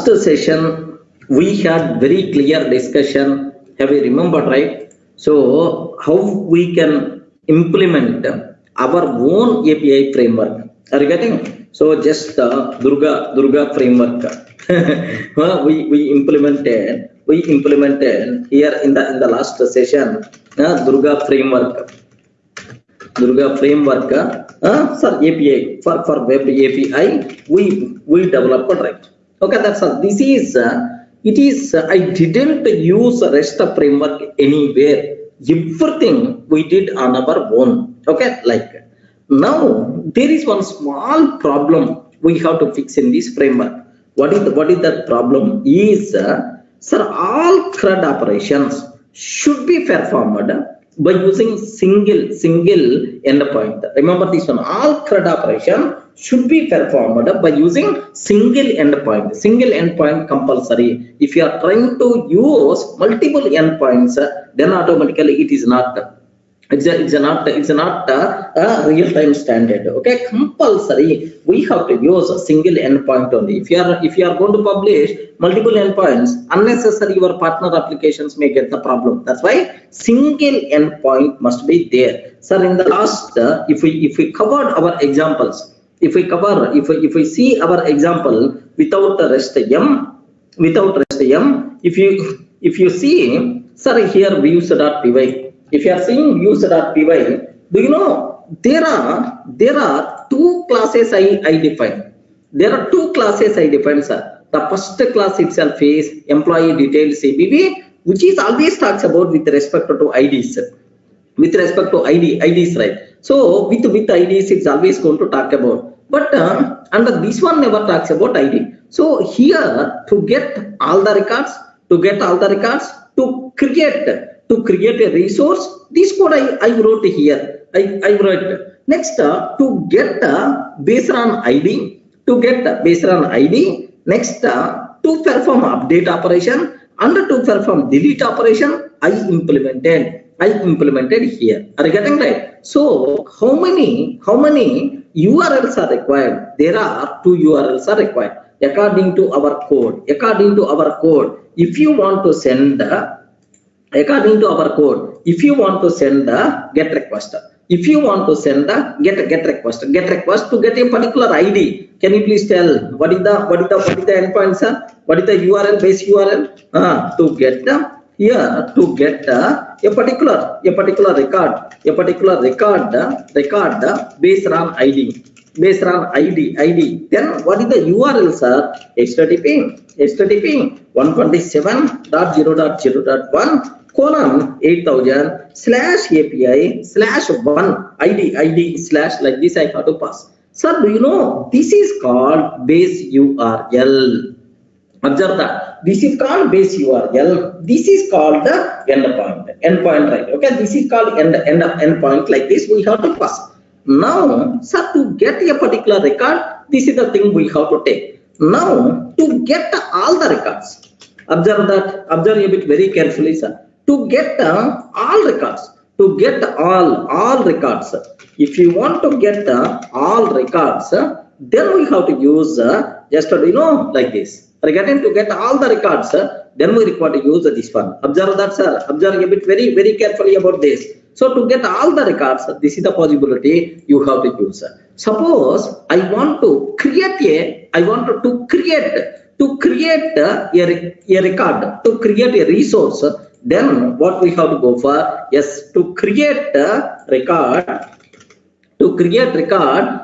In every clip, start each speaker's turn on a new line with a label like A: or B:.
A: last session we had very clear discussion. Have you remembered, right? So how we can implement our own API framework? Are you getting? So just Durga framework. we implemented here in the last session Durga framework. Sir, API for web API we developed, right? Okay, that's all. This is it is I didn't use REST framework anywhere. Everything we did on our own. Okay, like now there is one small problem we have to fix in this framework. What is that problem? Is sir, all CRUD operations should be performed by using single endpoint. Remember this one. All CRUD operation should be performed by using single endpoint. Single endpoint compulsory. If you are trying to use multiple endpoints, then automatically it is not. It's not a real-time standard. Okay, compulsory. We have to use a single endpoint only. If you are going to publish multiple endpoints, unnecessary your partner applications may get the problem. That's why single endpoint must be there. Sir, in the last, if we covered our examples, if we see our example without the REST-M, if you see, sir, here views.py. If you are seeing views.py, do you know there are two classes I define. There are two classes I define, sir. The first class itself is employee detail CBV, which is always talks about with respect to IDs. With respect to IDs, right? So with IDs, it's always going to talk about. But under this one never talks about ID. So here to get all the records, to create a resource, this code I wrote here. I wrote next to get based on ID, next to perform update operation and to perform delete operation I implemented here. Are you getting right? So how many URLs are required? There are 2 URLs are required according to our code. If you want to send according to our code, if you want to send a get request, if you want to send a get request to get a particular ID, can you please tell what is the endpoint, sir? What is the URL, base URL? To get here to get a particular record based on ID. Then what is the URL, sir? HTTP 127.0.0.1 :8000/API/1 ID slash like this I have to pass. Sir, do you know this is called base URL? Observe that this is called base URL. This is called the endpoint, right? Okay, this is called endpoint. Like this we have to pass. Now, sir, to get a particular record, this is the thing we have to take. Now, to get all the records, observe a bit very carefully, sir. To get all records, if you want to get all records, then we have to use just like this. Regarding to get all the records, then we require to use this one. Observe that, sir. Observe a bit very, very carefully about this. So to get all the records, this is the possibility you have to use. Suppose I want to create a record, to create a resource. Then what we have to go for? Yes, to create a record.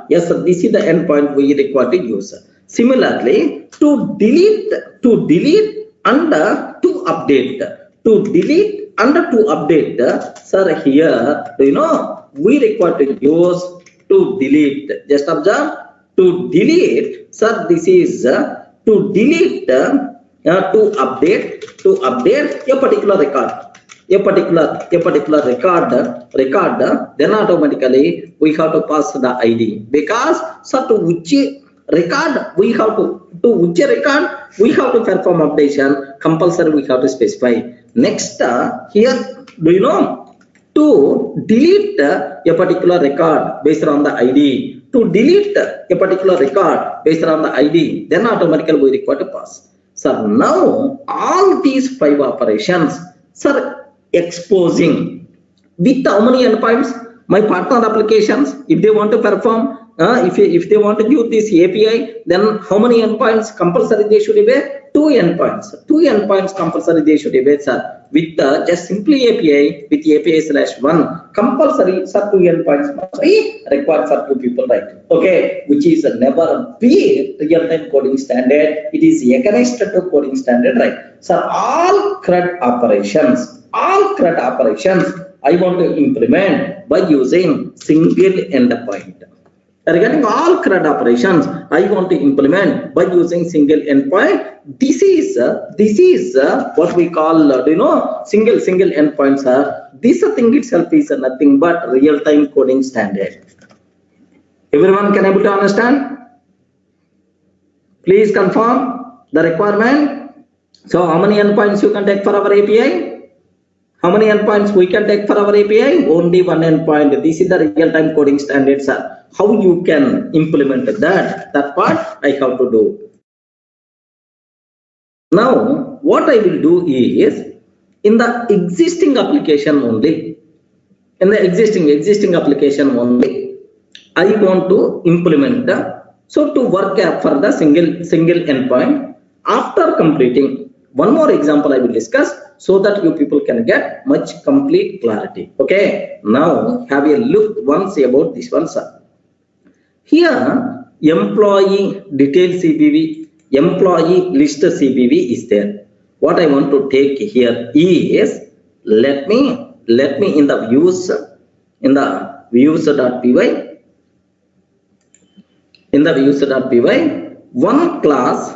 A: Yes, this is the endpoint we require to use. Similarly, to delete and to update. Sir, here, do you know, we require to use to delete. Just observe, to delete, sir, this is to delete, to update a particular record, then automatically we have to pass the ID. Because, sir, to which record we have to perform updation, compulsory we have to specify. Next, here, do you know, to delete a particular record based on the ID, then automatically we require to pass. Sir, now all these 5 operations, sir, exposing with how many endpoints? My partner applications, if they want to perform, if they want to use this API, then how many endpoints compulsory they should be? 2 endpoints. 2 endpoints compulsory they should be, sir. With just simply API, with API/1, compulsory, sir, 2 endpoints must be required for 2 people, right? Okay, which is never be real-time coding standard. It is against the coding standard, right? Sir, all CRUD operations, I want to implement by using single endpoint. Regarding all CRUD operations, I want to implement by using single endpoint. This is what we call single endpoints. This thing itself is nothing but real-time coding standard. Everyone can able to understand? Please confirm the requirement. So how many endpoints you can take for our API? How many endpoints we can take for our API? Only 1 endpoint. This is the real-time coding standard, sir. How you can implement that part I have to do. Now, what I will do is, in the existing application only, I want to implement to work for the single endpoint. After completing, one more example I will discuss, so that you people can get much complete clarity. Okay, now have a look once about this one, sir. Here, employee detail CBV, employee list CBV is there. What I want to take here is, let me in the views.py, one class,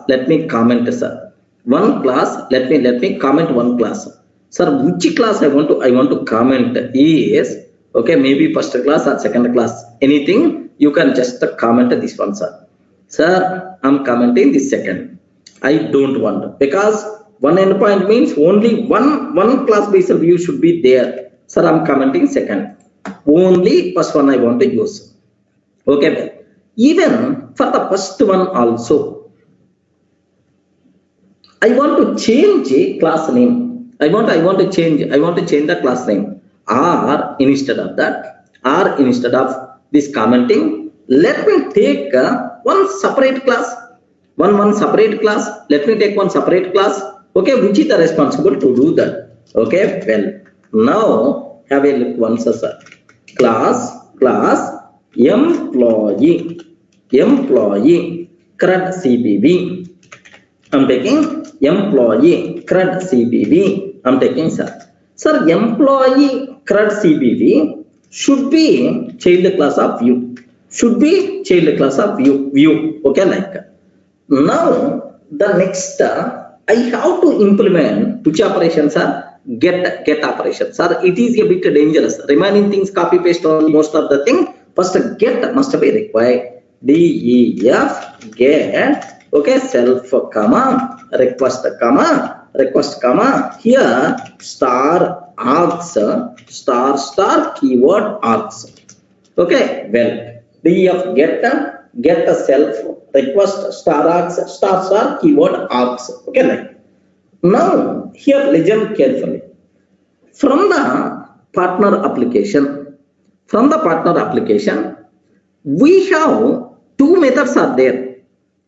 A: let me comment, sir. One class, let me comment one class. Sir, which class I want to comment is, okay, maybe first class or second class, anything, you can just comment this one, sir. Sir, I'm commenting this second. I don't want, because one endpoint means only one class based view should be there. Sir, I'm commenting second. Only first one I want to use. Okay, even for the first one also, I want to change a class name. I want to change the class name. Or instead of this commenting, let me take one separate class. One separate class. Let me take one separate class. Okay, which is the responsible to do that? Okay, well, now have a look once, sir. Class employee CRUD CBV. I'm taking employee CRUD CBV. I'm taking, sir. Sir, employee CRUD CBV should be child class of view. View. Okay, like now the next I have to implement which operations are get operations. Sir, it is a bit dangerous. Remaining things copy paste on most of the thing. First get must be required. DEF get. Okay, self comma request comma here star args star keyword args. Okay, well, def get the self request star args star keyword args. Okay, like now here listen carefully. From the partner application, we have 2 methods are there.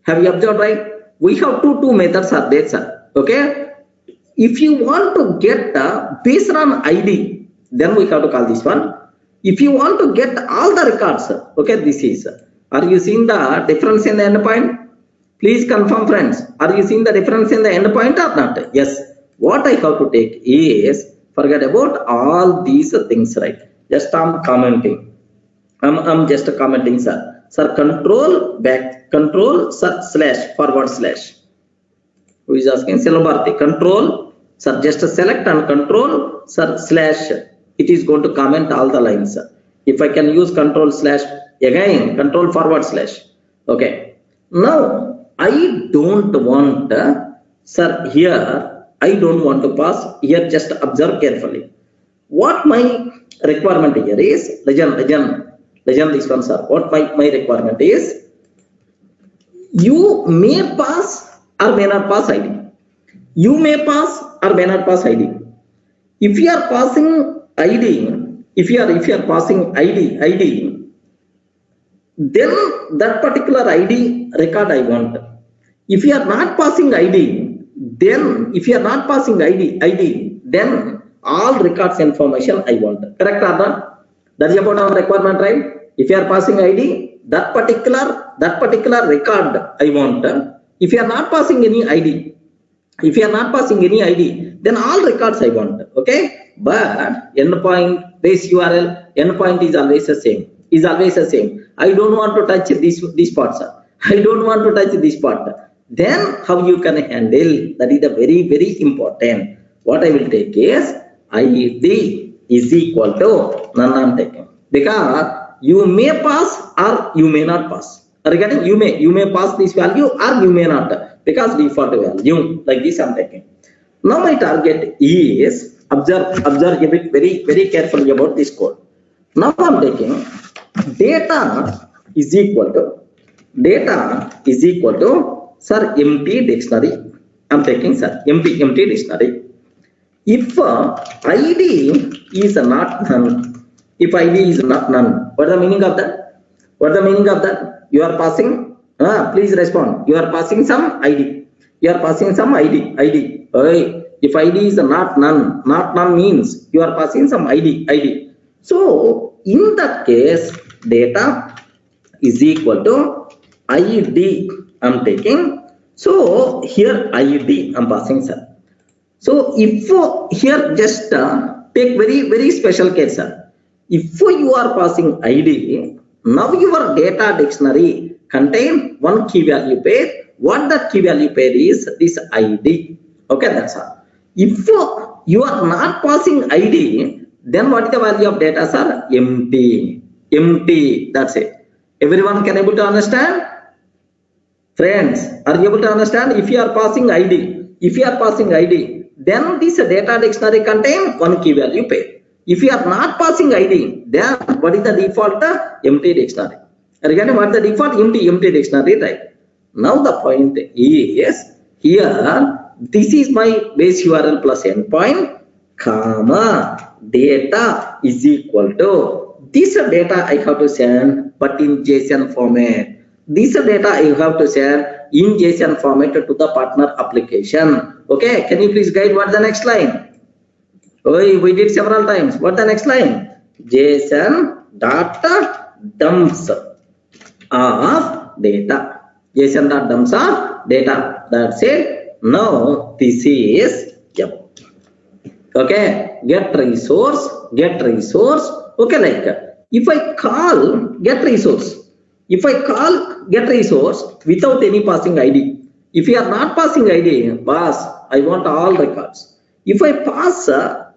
A: Have you observed, right? We have two methods are there, sir. Okay. If you want to get based on ID, then we have to call this one. If you want to get all the records, okay, this is. Are you seeing the difference in the endpoint? Please confirm, friends. Are you seeing the difference in the endpoint or not? Yes. What I have to take is, forget about all these things, right? Just I'm commenting. I'm just commenting, sir. Sir, control sir, / forward slash. Who is asking? Selvarthi. Control, sir, just select and control, sir, slash. It is going to comment all the lines, sir. If I can use control slash, again, control forward slash. Okay. Now, I don't want, sir, here, I don't want to pass. Here, just observe carefully. What my requirement here is, legend this one, sir. What my requirement is, you may pass or may not pass ID. You may pass or may not pass ID. If you are passing ID, if you are passing ID, then that particular ID record I want. If you are not passing ID, then then all records information I want. Correct or not? That is about our requirement, right? If you are passing ID, that particular record I want. If you are not passing any ID, then all records I want. Okay, but endpoint base URL endpoint is always the same. I don't want to touch this part, sir. I don't want to touch this part. Then how you can handle? That is the very, very important. What I will take is ID is equal to none. I'm taking because you may pass or you may not pass. Regarding you may pass this value or you may not, because default value like this I'm taking. Now my target is observe a bit very, very carefully about this code. Now I'm taking data is equal to sir empty dictionary. I'm taking sir empty dictionary. If ID is not none, what is the meaning of that? You are passing. Please respond. You are passing some ID. If ID is not none means you are passing some ID. So in that case, data is equal to ID. I'm taking. So here ID I'm passing, sir. So if here just take very, very special case, sir. If you are passing ID, now your data dictionary contain one key value pair. What that key value pair is this ID. Okay, that's all. If you are not passing ID, then what is the value of data, sir? Empty. That's it. Everyone can able to understand? Friends, are you able to understand? If you are passing ID, then this data dictionary contain one key value pair. If you are not passing ID, then what is the default? Empty dictionary. Regarding what the default? Empty dictionary, right? Now the point is here. This is my base URL plus endpoint, comma data is equal to this data I have to send, but in JSON format. This data I have to send in JSON format to the partner application. Okay, can you please guide what the next line? Oh, we did several times. What the next line? JSON data dumps of data. JSON dot dumps of data. That's it. Now this is okay. Get resource. Okay, like if I call get resource without any passing ID. If you are not passing ID, pass. I want all records. If I pass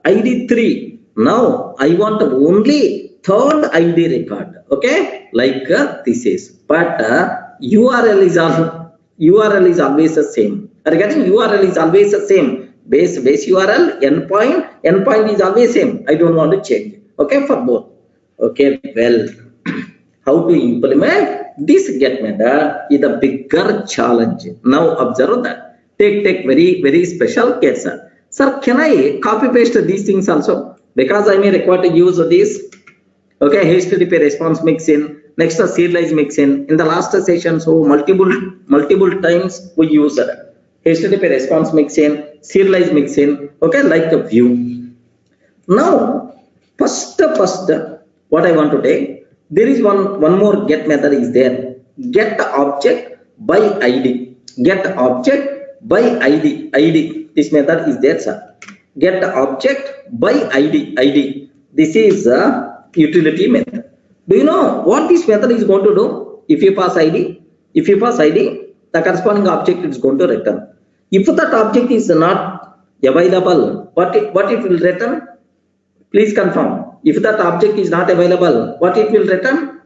A: ID 3, now I want only third ID record. Okay, like this is. But URL is always the same. Regarding URL is always the same. Base URL endpoint is always same. I don't want to change. Okay, for both. Okay, well, how to implement this get method is a bigger challenge. Now observe that. Take very, very special case. Sir, can I copy paste these things also? Because I may require to use this. Okay, HTTP response mixin. Next serialize mixin. In the last session, so multiple times we use HTTP response mixin, serialize mixin. Okay, like a view. Now, first, what I want to take, there is one more get method is there. Get object by ID. This method is there, sir. Get object by ID. This is a utility method. Do you know what this method is going to do? If you pass ID, the corresponding object is going to return. If that object is not available, what it will return? Please confirm. If that object is not available, what it will return?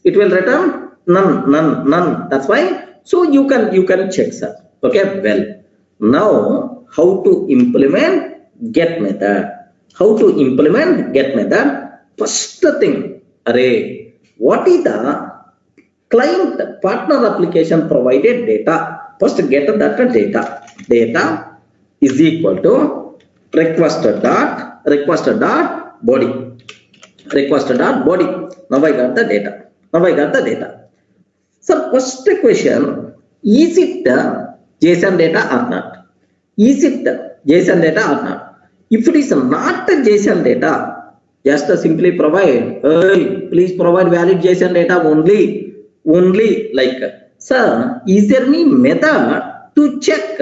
A: It will return none. That's why. So you can check, sir. Okay. Well, now how to implement get method? First thing, what is the client partner application provided data? First get that data. Data is equal to request dot body. Request dot body. Now I got the data. So first question, is it JSON data or not? Is it JSON data or not? If it is not JSON data, just simply provide, hey, please provide valid JSON data only like, sir, is there any method to check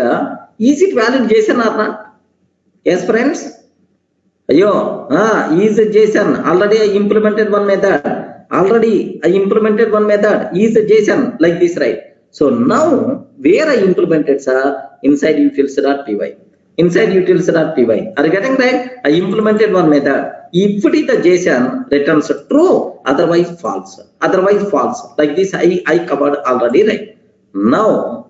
A: is it valid JSON or not? Yes, friends? Ayo, is JSON, already I implemented one method. Is JSON like this, right? So now where I implemented, sir, inside utils.py. Are you getting right? I implemented one method. If it is the JSON, returns true, otherwise false. Like this I covered already, right? Now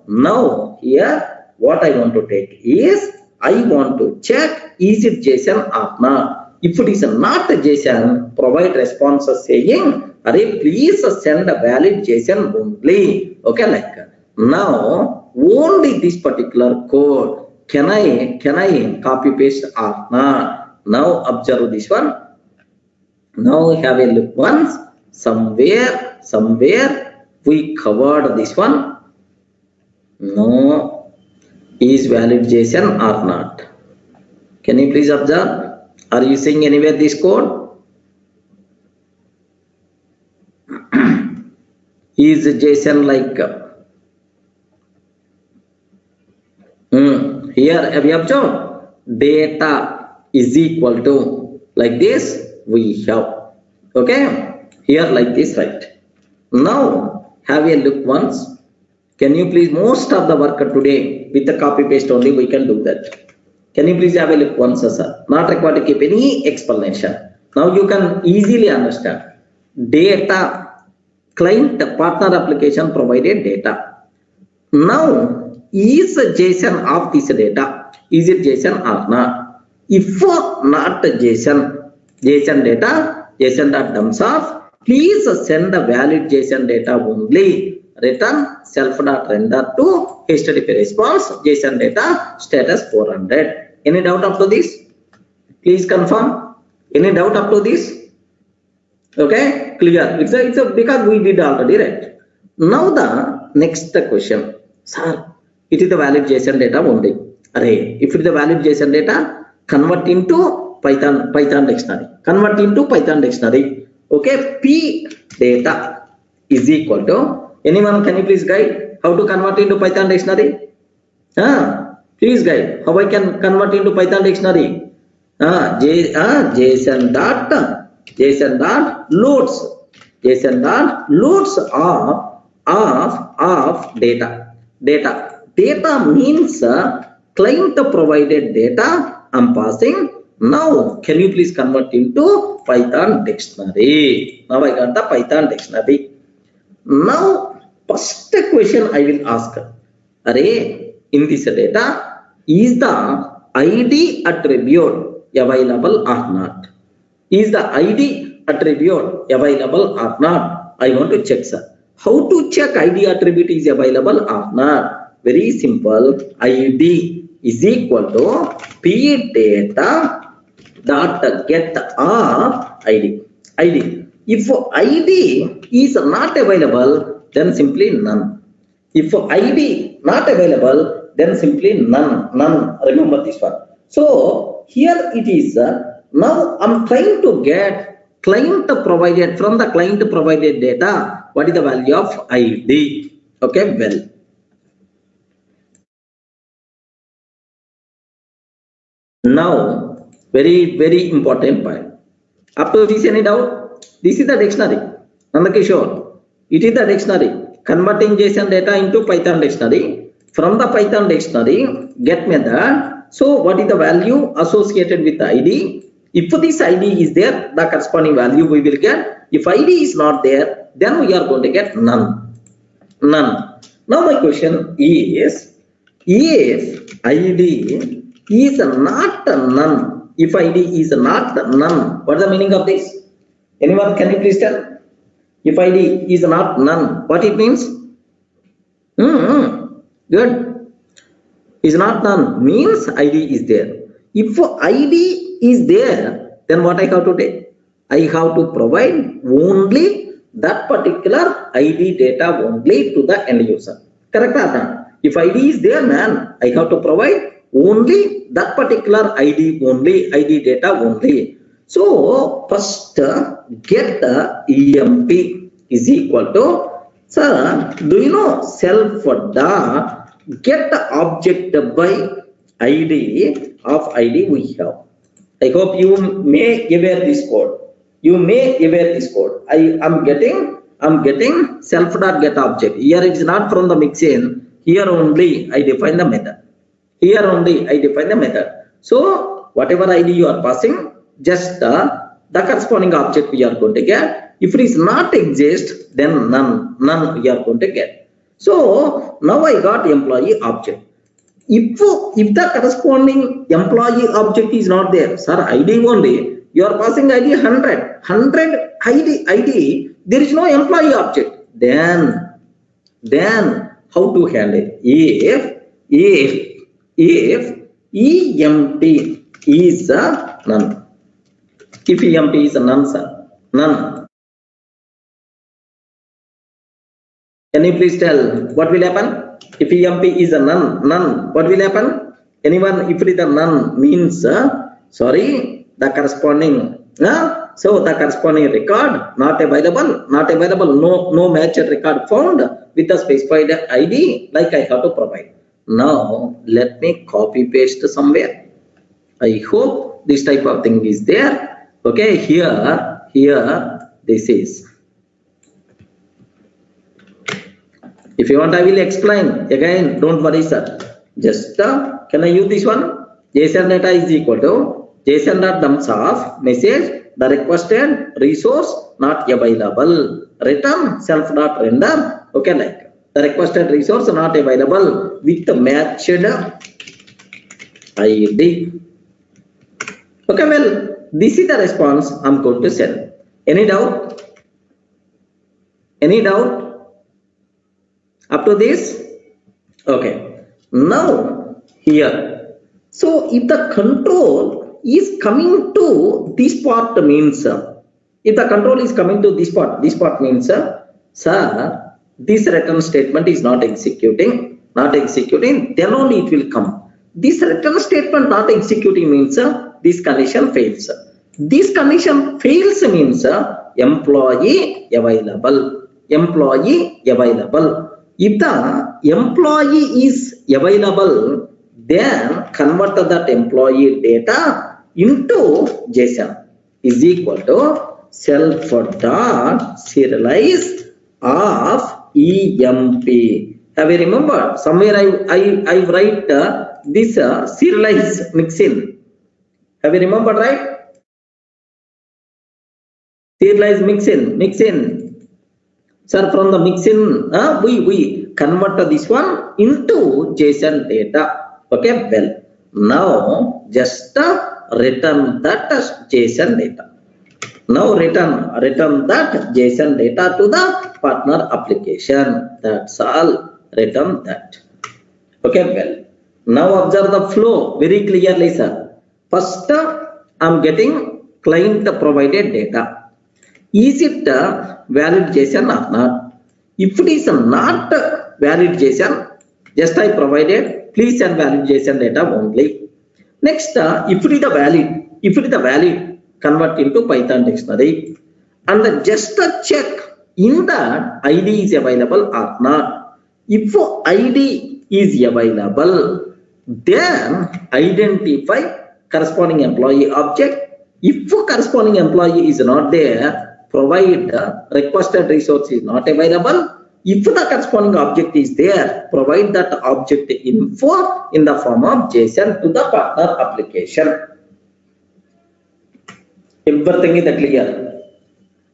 A: here what I want to take is I want to check is it JSON or not. If it is not JSON, provide response saying, "Array, please send a valid JSON only." Okay, like now only this particular code can I copy paste or not. Now observe this one. Now have a look once. Somewhere we covered this one. No, is valid JSON or not? Can you please observe? Are you seeing anywhere this code? Is JSON like here have you observed? Data is equal to like this we have. Okay, here like this, right? Now have a look once. Can you please, most of the work today with the copy paste only we can do that. Can you please have a look once, sir? Not required to keep any explanation. Now you can easily understand. Data, client partner application provided data. Now is JSON of this data? Is it JSON or not? If not JSON data, JSON.dumps of, please send the valid JSON data only. Return self.render to HTTP response JSON data status 400. Any doubt up to this? Please confirm. Any doubt up to this? Okay, clear. It's a because we did already, right? Now the next question, sir, it is the valid JSON data only. Array, if it is the valid JSON data, convert into Python dictionary. Okay, P data is equal to, anyone can you please guide how to convert into Python dictionary? Please guide how I can convert into Python dictionary. JSON dot loads of data. Data means client provided data I'm passing. Now can you please convert into Python dictionary? Now I got the Python dictionary. Now first question I will ask, array in this data, is the ID attribute available or not? Is the ID attribute available or not? I want to check, sir. How to check ID attribute is available or not? Very simple. ID is equal to P data dot get of ID. If ID is not available, then simply none. If ID not available, then simply none. Remember this one. So here it is. Now I'm trying to get client provided, from the client provided data, what is the value of ID? Okay, well. Now, very important point. Up to this, any doubt? This is the dictionary. Nandakishore, it is the dictionary. Converting JSON data into Python dictionary. From the Python dictionary, get method. So, what is the value associated with the ID? If this ID is there, the corresponding value we will get. If ID is not there, then we are going to get none. Now, my question is, if ID is not none, if ID is not none, what is the meaning of this? Anyone can you please tell? If ID is not none, what it means? Good. Is not none means ID is there. If ID is there, then what I have to take? I have to provide only that particular ID data only to the end user. Correct or not? If ID is there, man, I have to provide only that particular ID only, ID data only. So first get the EMP is equal to, sir, do you know self dot get the object by ID of ID we have. I hope you may aware this code. You may aware this code. I am getting self dot get object. Here it is not from the mixin. Here only I define the method. Here only I define the method. So whatever ID you are passing, just the corresponding object we are going to get. If it is not exist, then none we are going to get. So now I got employee object. If the corresponding employee object is not there, sir, ID only, you are passing ID 100 ID, there is no employee object. Then how to handle it? If EMP is a none. If EMP is a none, sir, none. Can you please tell what will happen? If EMP is a none, what will happen? Anyone, if it is a none means, sorry, the corresponding, so the corresponding record not available, no matched record found with the specified ID, like I have to provide. Now let me copy paste somewhere. I hope this type of thing is there. Okay, here this is. If you want, I will explain again. Don't worry, sir. Just can I use this one? JSON data is equal to JSON.dumps of message the requested resource not available. Return self.render. Okay, like the requested resource not available with matched ID. Okay, well, this is the response I'm going to send. Any doubt? Any doubt? Up to this? Okay. Now here, so if the control is coming to this part means, if the control is coming to this part means, sir, this return statement is not executing, then only it will come. This return statement not executing means this condition fails. This condition fails means employee available. If the employee is available, then convert that employee data into JSON is equal to self dot serialize of EMP. Have you remembered? Somewhere I write this serialize mixin. Have you remembered, right? Serialize mixin. Sir, from the mixin, we convert this one into JSON data. Okay, well, now just return that JSON data. Now return that JSON data to the partner application. That's all. Return that. Okay, well, now observe the flow very clearly, sir. First, I'm getting client provided data. Is it valid JSON or not? If it is not valid JSON, just I provided, please send valid JSON data only. Next, if it is valid, convert into Python dictionary, and just check in that ID is available or not. If ID is available, then identify corresponding employee object. If corresponding employee is not there, provide requested resource is not available. If the corresponding object is there, provide that object info in the form of JSON to the partner application. Everything is clear.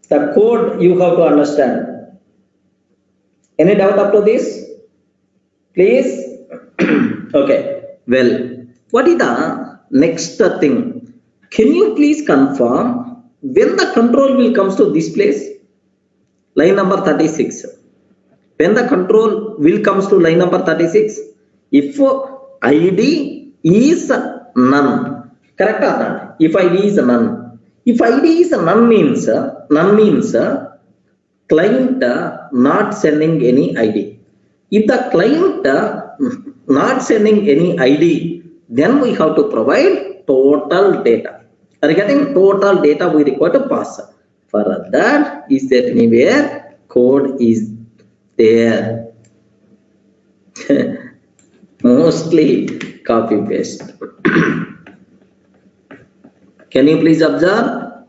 A: The code you have to understand. Any doubt up to this? Please? Okay. Well, what is the next thing? Can you please confirm when the control will comes to this place? Line number 36. When the control will comes to line number 36. If ID is none, correct or not? If ID is none, if ID is none means client not sending any ID. If the client not sending any ID, then we have to provide total data. Are you getting? Total data we require to pass. For that, is there anywhere code is there? Mostly copy paste. Can you please observe?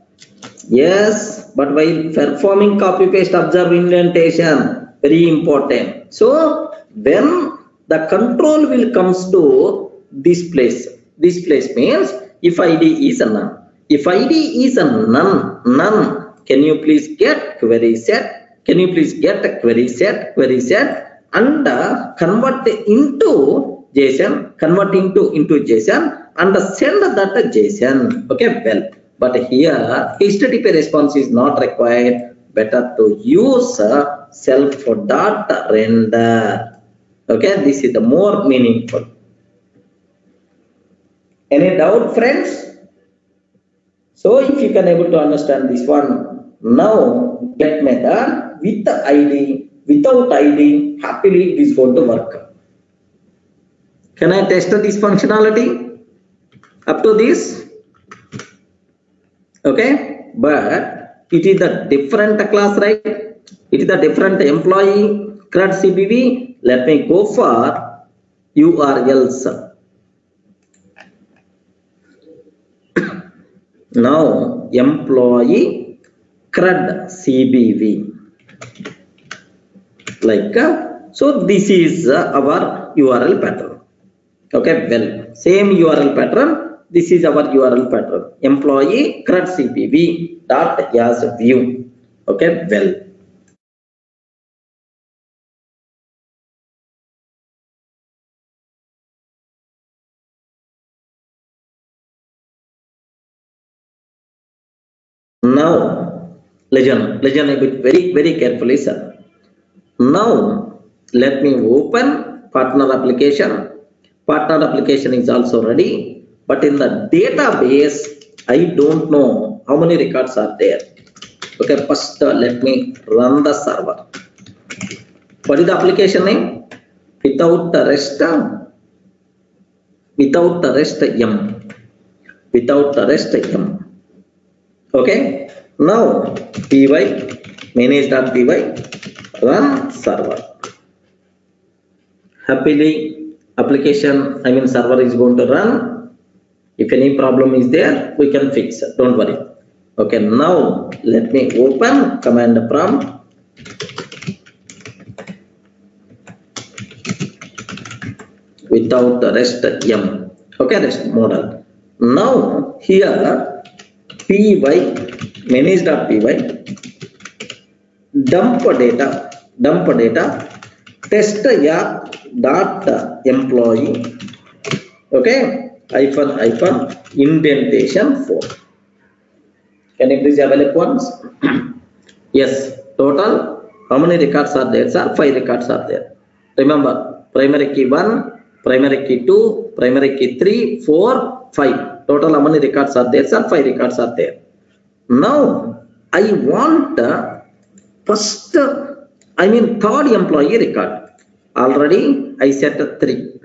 A: Yes, but while performing copy paste, observe indentation, very important. So when the control will comes to this place means if ID is a none. If ID is a none, can you please get query set? Can you please get a query set and convert into JSON, convert into JSON and send that JSON. Okay, well, but here HTTP response is not required. Better to use self.render. Okay, this is the more meaningful. Any doubt, friends? So if you can able to understand this one, now get method with the ID, without ID, happily it is going to work. Can I test this functionality up to this? Okay, but it is a different class, right? It is a different employee CRUD CBV. Let me go for URLs. Now employee CRUD CBV, like so this is our URL pattern. Okay, well, same URL pattern. This is our URL pattern. Employee CRUD CBV dot as view. Okay, well. Now, listen a bit very carefully, sir. Now, let me open partner application. Partner application is also ready, but in the database, I don't know how many records are there. Okay, first let me run the server. What is the application name? Without the rest M. Without the rest M. Okay, now py manage.py run server. Happily application, I mean server is going to run. If any problem is there, we can fix it, don't worry. Okay, now let me open command prompt. Without the rest M. Okay, rest model. Now here py manage.py dump data test app dot employee, okay, hyphen indentation 4. Can you please have a look once? Yes, total how many records are there, sir? 5 records are there. Remember, primary key 1, primary key 2, primary key 3, 4, 5. Total how many records are there, sir? 5 records are there. Now I want first, I mean third employee record. Already I set 3.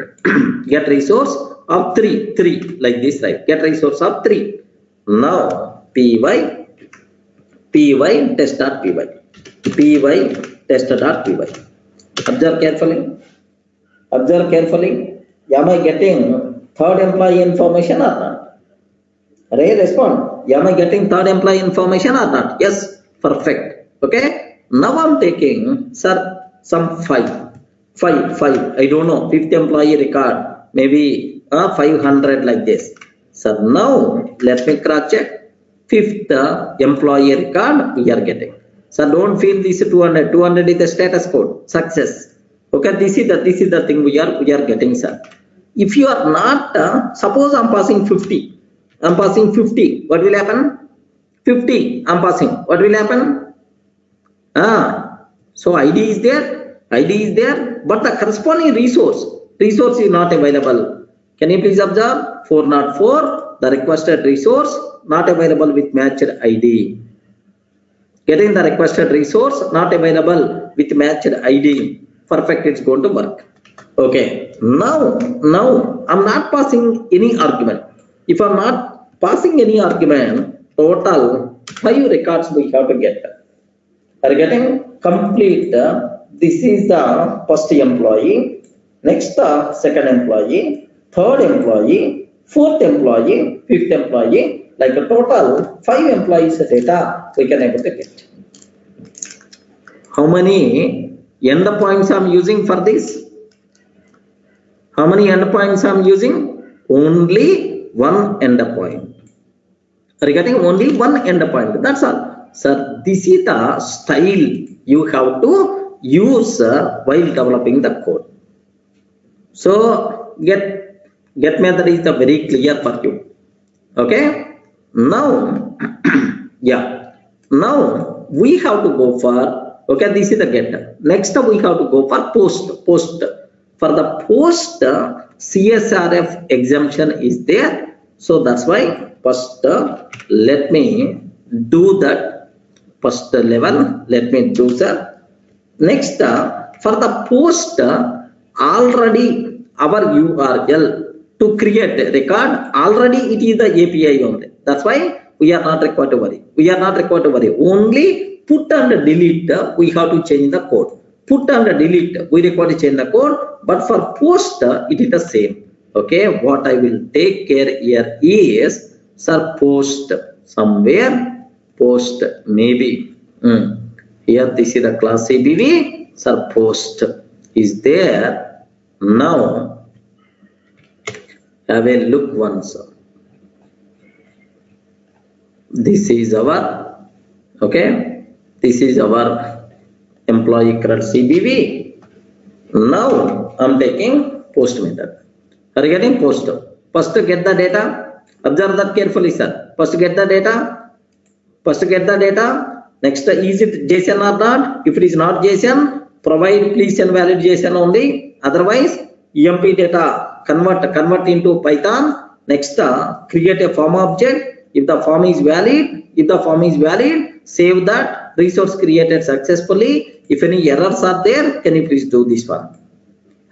A: Get resource of 3 like this, right? Get resource of 3. Now py test.py. Observe carefully. Am I getting third employee information or not? Ray, respond. Am I getting third employee information or not? Yes, perfect. Okay. Now I'm taking, sir, some 5. I don't know. 5th employee record, maybe 500 like this. So now let me cross check. 5th employee record we are getting. So don't feel this 200. 200 is the status code. Success. Okay, this is the thing we are getting, sir. If you are not, suppose I'm passing 50. What will happen? 50. I'm passing. What will happen? So ID is there. ID is there, but the corresponding resource is not available. Can you please observe 404, the requested resource not available with matched ID. Getting the requested resource not available with matched ID. Perfect, it's going to work. Okay, now I'm not passing any argument. If I'm not passing any argument, total 5 records we have to get. Are you getting complete? This is the first employee, next second employee, third employee, fourth employee, fifth employee, like a total 5 employees data we can able to get. How many endpoints I'm using for this? How many endpoints I'm using? Only one endpoint. Are you getting? Only one endpoint. That's all. Sir, this is the style you have to use while developing the code. So get method is the very clear for you. Okay. Now, yeah. Now we have to go for, okay, this is the get. Next we have to go for post. For the post, CSRF exemption is there. So that's why first let me do that. First level, let me do that. Next, for the post, already our URL to create a record, already it is the API only. That's why we are not required to worry. We are not required to worry. Only put and delete, we have to change the code. Put and delete, we require to change the code. But for post, it is the same. Okay, what I will take care here is, sir, post somewhere, post maybe. Here, this is the class CBV, sir, post is there. Now, have a look once. This is our, okay, this is our employee CRUD CBV. Now, I'm taking post method. Are you getting post? First get the data. Observe that carefully, sir. First get the data. Next, is it JSON or not? If it is not JSON, provide please and valid JSON only. Otherwise, EMP data convert into Python. Next, create a form object. If the form is valid, save that resource created successfully. If any errors are there, can you please do this one?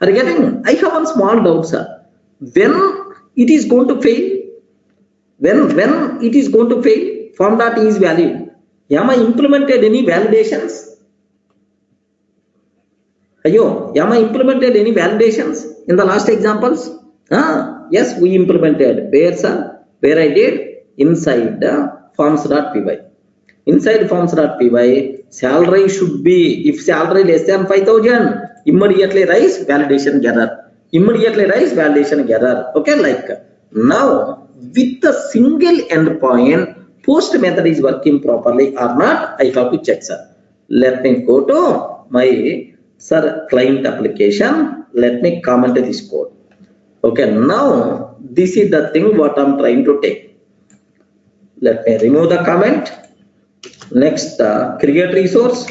A: Are you getting? I have one small doubt, sir. When it is going to fail? When it is going to fail? Form dot is valid. Am I implemented any validations? Am I implemented any validations in the last examples? Yes, we implemented. Where, sir? Where I did? Inside forms.py. Inside forms.py, salary should be, if salary less than 5,000, immediately rise validation error. Okay, like now with the single endpoint, post method is working properly or not, I have to check, sir. Let me go to my, sir, client application. Let me comment this code. Okay, now this is the thing what I'm trying to take. Let me remove the comment. Next, create resource.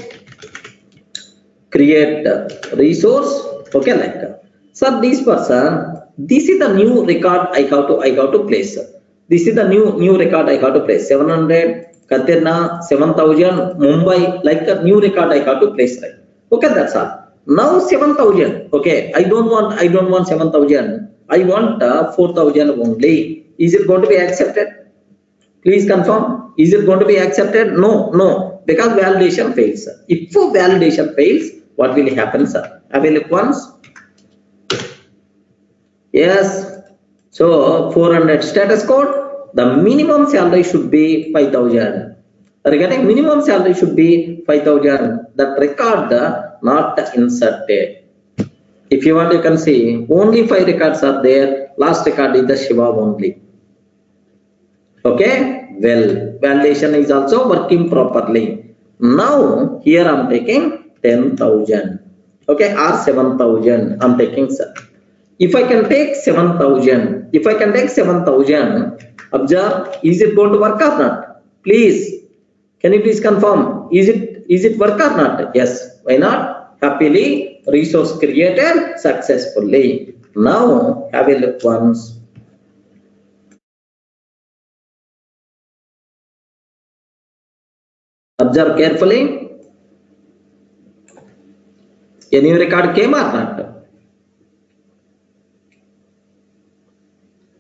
A: Okay, like sir, this person, this is the new record I have to place. This is the new record I have to place. 700 Katerna, 7,000 Mumbai, like a new record I have to place, right? Okay, that's all. Now 7,000. Okay, I don't want 7,000. I want 4,000 only. Is it going to be accepted? Please confirm. Is it going to be accepted? No, because validation fails. If validation fails, what will happen, sir? Have a look once. Yes. So 400 status code. The minimum salary should be 5,000. Regarding minimum salary should be 5,000. That record not inserted. If you want, you can see only 5 records are there. Last record is the Shiva only. Okay, well, validation is also working properly. Now here I'm taking 10,000. Okay, or 7,000 I'm taking, sir. If I can take 7,000, observe, is it going to work or not? Please, can you please confirm? Is it work or not? Yes. Why not? Happily resource created successfully. Now have a look once. Observe carefully. A new record came or not?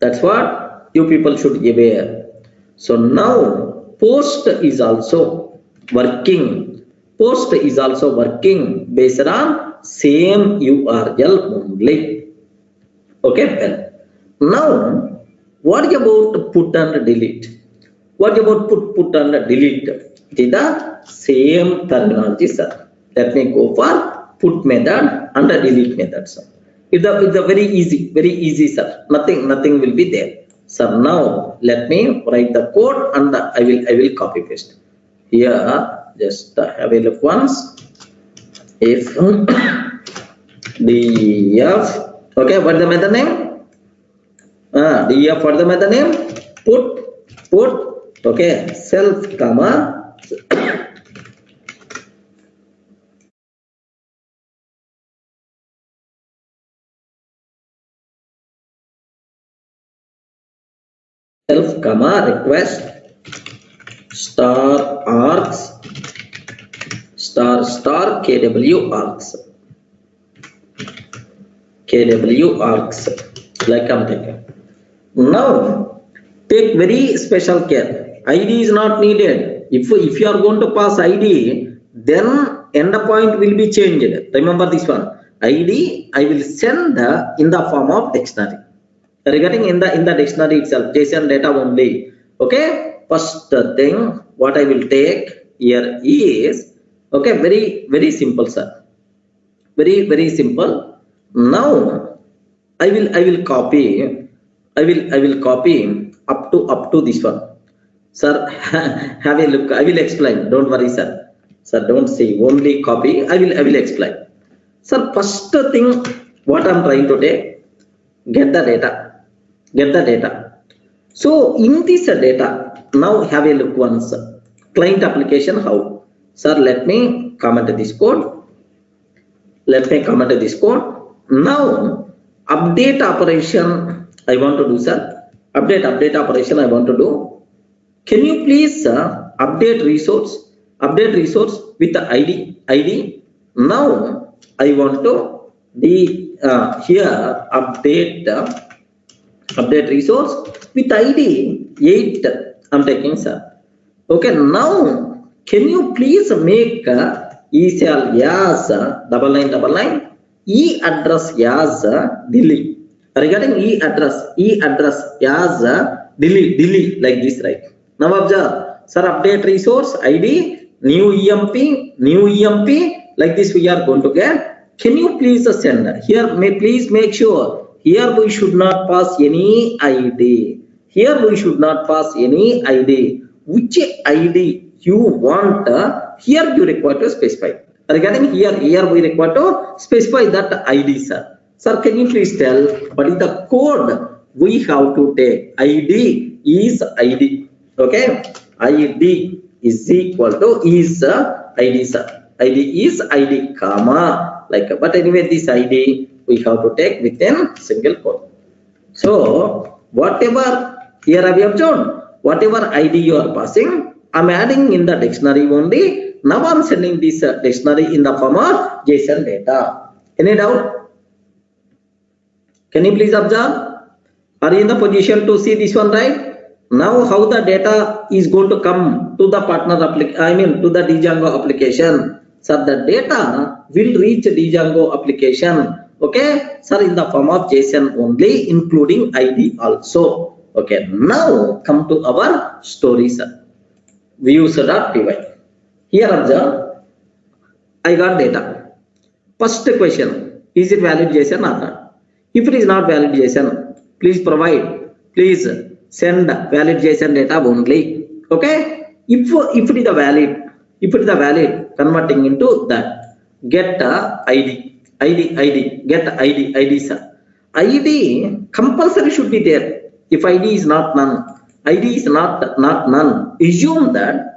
A: That's what you people should be aware. So now post is also working. Post is also working based on same URL only. Okay, well, now what about put and delete? What about put and delete? It is the same terminology, sir. Let me go for put method and delete method, sir. It's a very easy, sir. Nothing will be there. So now let me write the code and I will copy paste. Here, just have a look once. If df, okay, what the method name? Df, what the method name? Put, okay, self comma self comma request star args star kw args like I'm taking. Now take very special care. ID is not needed. If you are going to pass ID, then endpoint will be changed. Remember this one. ID I will send in the form of dictionary. Regarding in the dictionary itself, JSON data only. Okay. First thing what I will take here is, okay, very simple, sir. Very simple. Now I will copy. I will copy up to this one. Sir, have a look. I will explain. Don't worry, sir. Sir, don't say only copy. I will explain. Sir, first thing what I'm trying to take, get the data. So in this data, now have a look once. Client application how? Sir, let me comment this code. Now update operation I want to do, sir. Update operation I want to do. Can you please update resource with the ID? Now I want to here update resource with ID 8 I'm taking, sir. Okay, now can you please make ECL as _9 E address as delete. Regarding E address as delete like this, right? Now observe, sir, update resource ID new EMP like this we are going to get. Can you please send here? Please make sure here we should not pass any ID. Which ID you want? Here you require to specify. Regarding here we require to specify that ID, sir. Sir, can you please tell what is the code we have to take? ID is ID. Okay, ID is equal to is ID, sir. ID is ID, comma, like. But anyway, this ID we have to take within single quote. So whatever here I have shown, whatever ID you are passing, I'm adding in the dictionary only. Now I'm sending this dictionary in the form of JSON data. Any doubt? Can you please observe? Are you in the position to see this one, right? Now how the data is going to come to the partner application, to the Django application. So the data will reach Django application. Okay, sir, in the form of JSON only, including ID also. Okay, now come to our story, sir. Views.py. Here observe, I got data. First question, is it valid JSON or not? If it is not valid JSON, please send valid JSON data only. Okay, if it is the valid, converting into that, get ID, get ID, sir. ID compulsory should be there. If ID is not none, assume that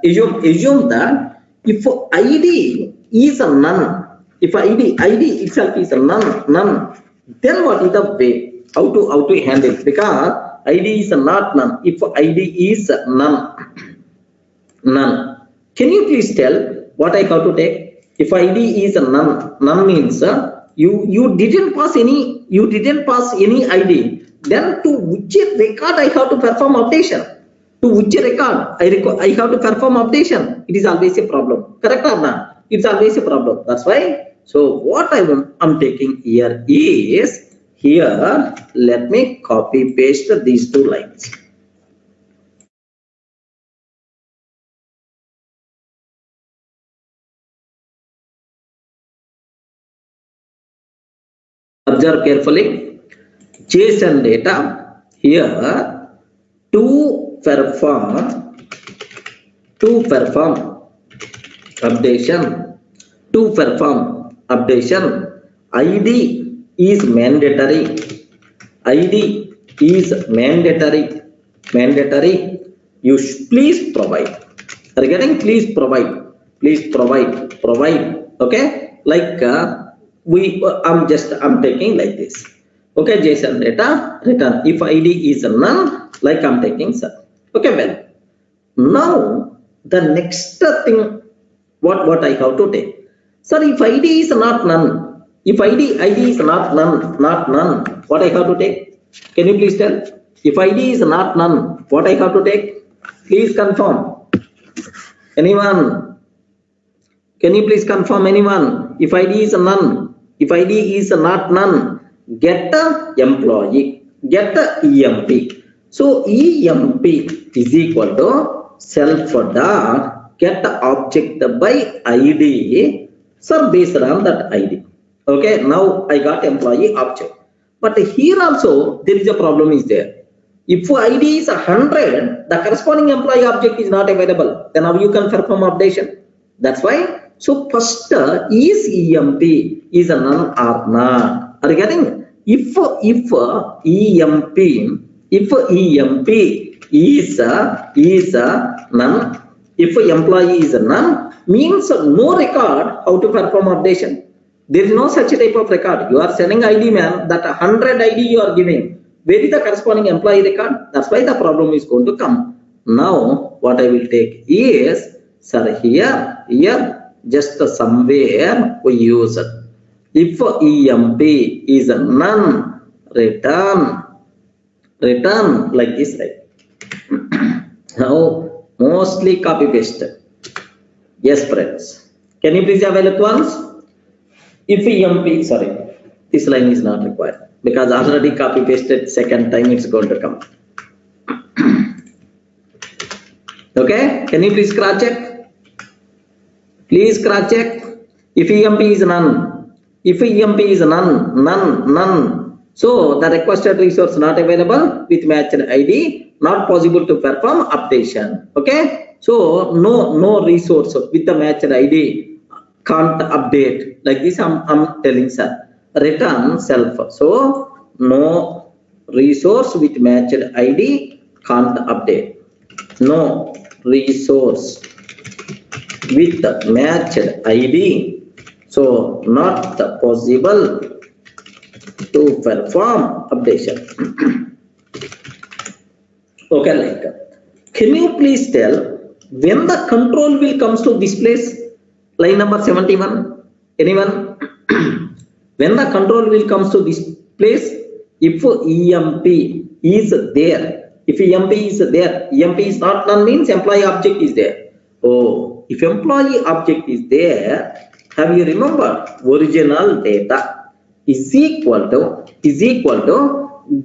A: if ID is a none, If ID itself is a none, then what is the way how to handle? Because ID is not none. If ID is none, can you please tell what I have to take? If ID is a none means you didn't pass any ID. Then to which record I have to perform updation? To which record I have to perform updation? It is always a problem. Correct or not? It's always a problem. That's why. So what I'm taking here is here. Let me copy paste these two lines. Observe carefully. JSON data here to perform updation. ID is mandatory. You please provide. Are you getting? Please provide. Okay, like I'm taking like this. Okay, JSON data return if ID is none, like I'm taking sir. Okay, well, now the next thing, what I have to take, sir, if ID is not none, if ID is not none, what I have to take? Can you please tell? If ID is not none, what I have to take? Please confirm. Anyone? Can you please confirm, anyone? If ID is none, if ID is not none, get the employee, get the EMP. So EMP is equal to self dot get the object by ID, so based on that ID. Okay, now I got employee object. But here also there is a problem is there. If ID is 100, the corresponding employee object is not available. Then how you can perform updation? That's why. So first is EMP is a none or not. Are you getting? If EMP is a none, if employee is a none, means no record how to perform updation. There is no such type of record. You are sending ID man, that 100 ID you are giving. Where is the corresponding employee record? That's why the problem is going to come. Now what I will take is, sir, here just somewhere we use it. If EMP is a none, return like this, right? Now mostly copy paste. Yes, friends. Can you please have a look once? If EMP, sorry, this line is not required because already copy pasted. Second time it's going to come. Okay, can you please cross check? Please cross check. If EMP is none. If EMP is none. So the requested resource not available with matched ID, not possible to perform updation. Okay. So no resource with the matched ID can't update. Like this I'm telling sir. Return self. So no resource with matched ID can't update. No resource with matched ID. So not possible to perform updation. Okay, like, can you please tell when the control will comes to this place? Line number 71. Anyone? When the control will comes to this place, if EMP is there, if EMP is there, EMP is not none means employee object is there. Oh, if employee object is there, have you remembered original data is equal to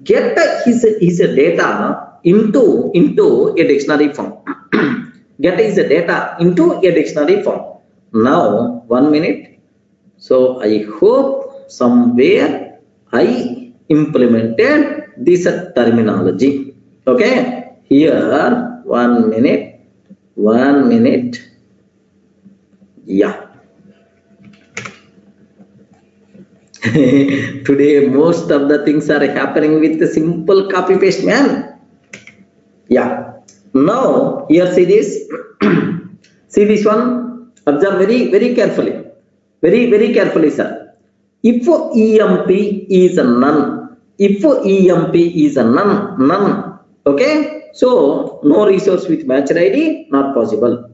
A: get his data into a dictionary form. Get his data into a dictionary form. Now 1 minute. So I hope somewhere I implemented this terminology. Okay, here 1 minute. Yeah. Today most of the things are happening with the simple copy paste, man. Yeah. Now here see this. See this one. Observe very carefully. Very carefully, sir. If EMP is a none, if EMP is a none, okay, so no resource with matched ID, not possible,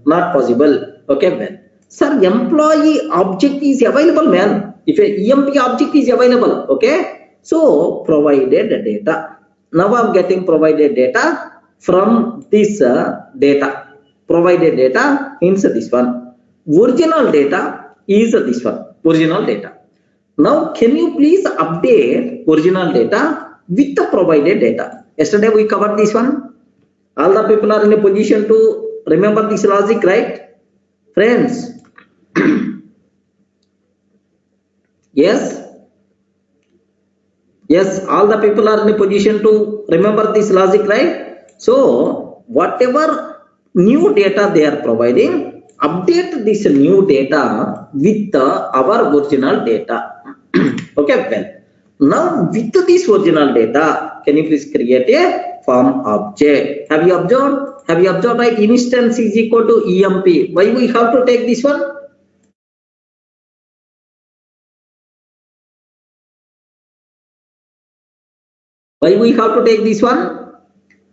A: okay, man. Sir, employee object is available, man. If a EMP object is available, okay, so provided data. Now I'm getting provided data from this data. Provided data means this one. Original data is this one. Original data. Now, can you please update original data with the provided data? Yesterday we covered this one. All the people are in a position to remember this logic, right? Friends. Yes. Yes, all the people are in a position to remember this logic, right? So, whatever new data they are providing, update this new data with our original data. Okay, well, now with this original data, can you please create a form object? Have you observed? Have you observed, right? Instance is equal to EMP. Why we have to take this one? Why we have to take this one?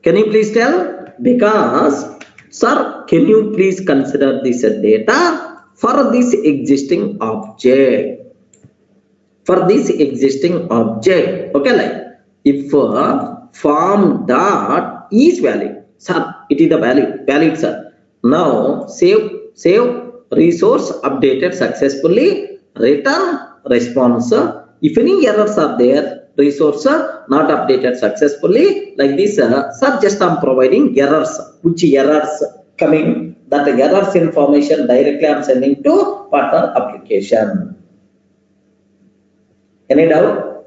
A: Can you please tell? Because, sir, can you please consider this data for this existing object? For this existing object, okay, like if form dot is valid, sir, it is the valid, sir. Now save resource updated successfully, return response. If any errors are there, resource not updated successfully, like this, sir, just I'm providing errors. Which errors coming? That errors information directly I'm sending to partner application. Any doubt?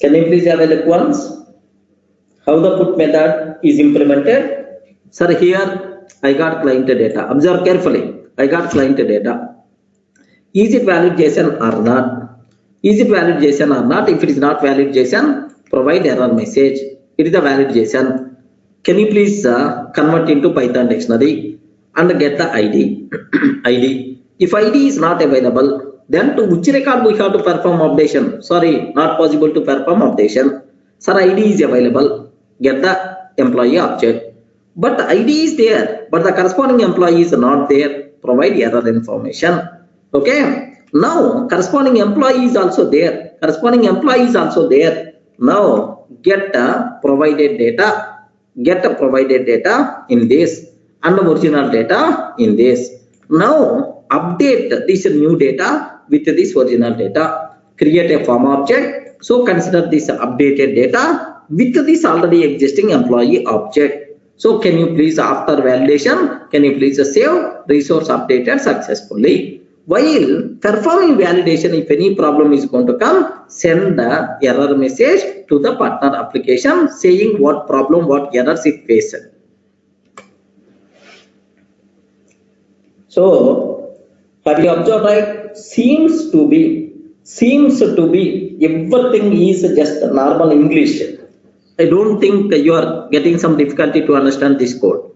A: Can you please have a look once? How the put method is implemented? Sir, here I got client data. Observe carefully. I got client data. Is it valid JSON or not? Is it valid JSON or not? If it is not valid JSON, provide error message. It is a valid JSON. Can you please convert into Python dictionary and get the ID? ID. If ID is not available, then to which record we have to perform updation? Sorry, not possible to perform updation. Sir, ID is available. Get the employee object. But ID is there, but the corresponding employee is not there. Provide error information. Okay. Now, corresponding employee is also there. Corresponding employee is also there. Now, get provided data. Get provided data in this and original data in this. Now, update this new data with this original data. Create a form object. So, consider this updated data with this already existing employee object. So, can you please, after validation, can you please save resource updated successfully? While performing validation, if any problem is going to come, send the error message to the partner application saying what problem, what errors it faced. So, have you observed, right? Seems to be everything is just normal English. I don't think you are getting some difficulty to understand this code.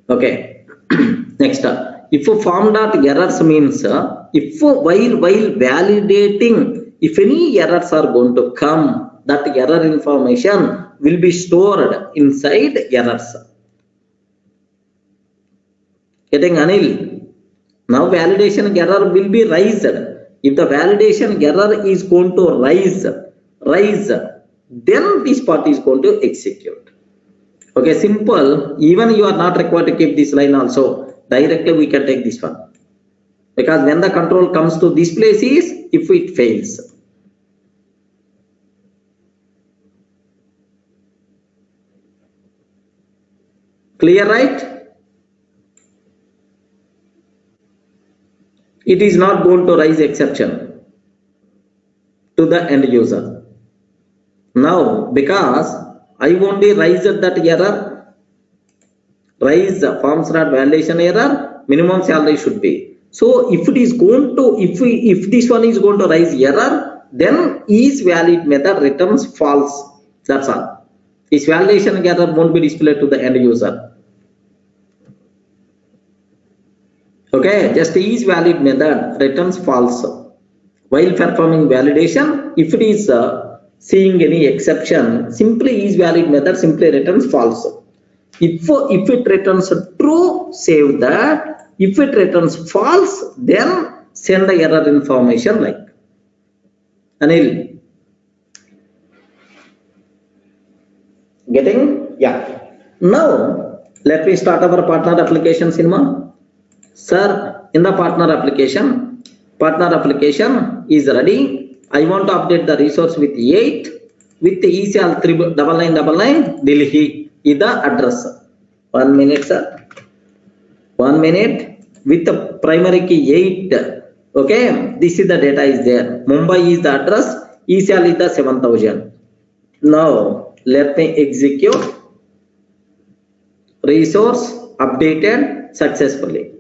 A: Okay. Next up. If form dot errors means if while validating, if any errors are going to come, that error information will be stored inside errors. Getting Anil? Now validation error will be raised. If the validation error is going to rise, then this part is going to execute. Okay, simple. Even you are not required to keep this line also. Directly we can take this one. Because when the control comes to this place is if it fails. Clear, right? It is not going to raise exception to the end user. Now, because I only raised that error, raise forms not validation error, minimum salary should be. So if it is going to, if this one is going to raise error, then is valid method returns false. That's all. This validation error won't be displayed to the end user. Okay, just is valid method returns false. While performing validation, if it is seeing any exception, simply is valid method simply returns false. If it returns true, save that. If it returns false, then send the error information like Anil. Getting? Yeah. Now let me start our partner application cinema. Sir, in the partner application is ready. I want to update the resource with 8 with the ECL 9999 Delhi is the address. 1 minute, sir. 1 minute with the primary key 8. Okay, this is the data is there. Mumbai is the address. ECL is the 7000. Now let me execute. Resource updated successfully.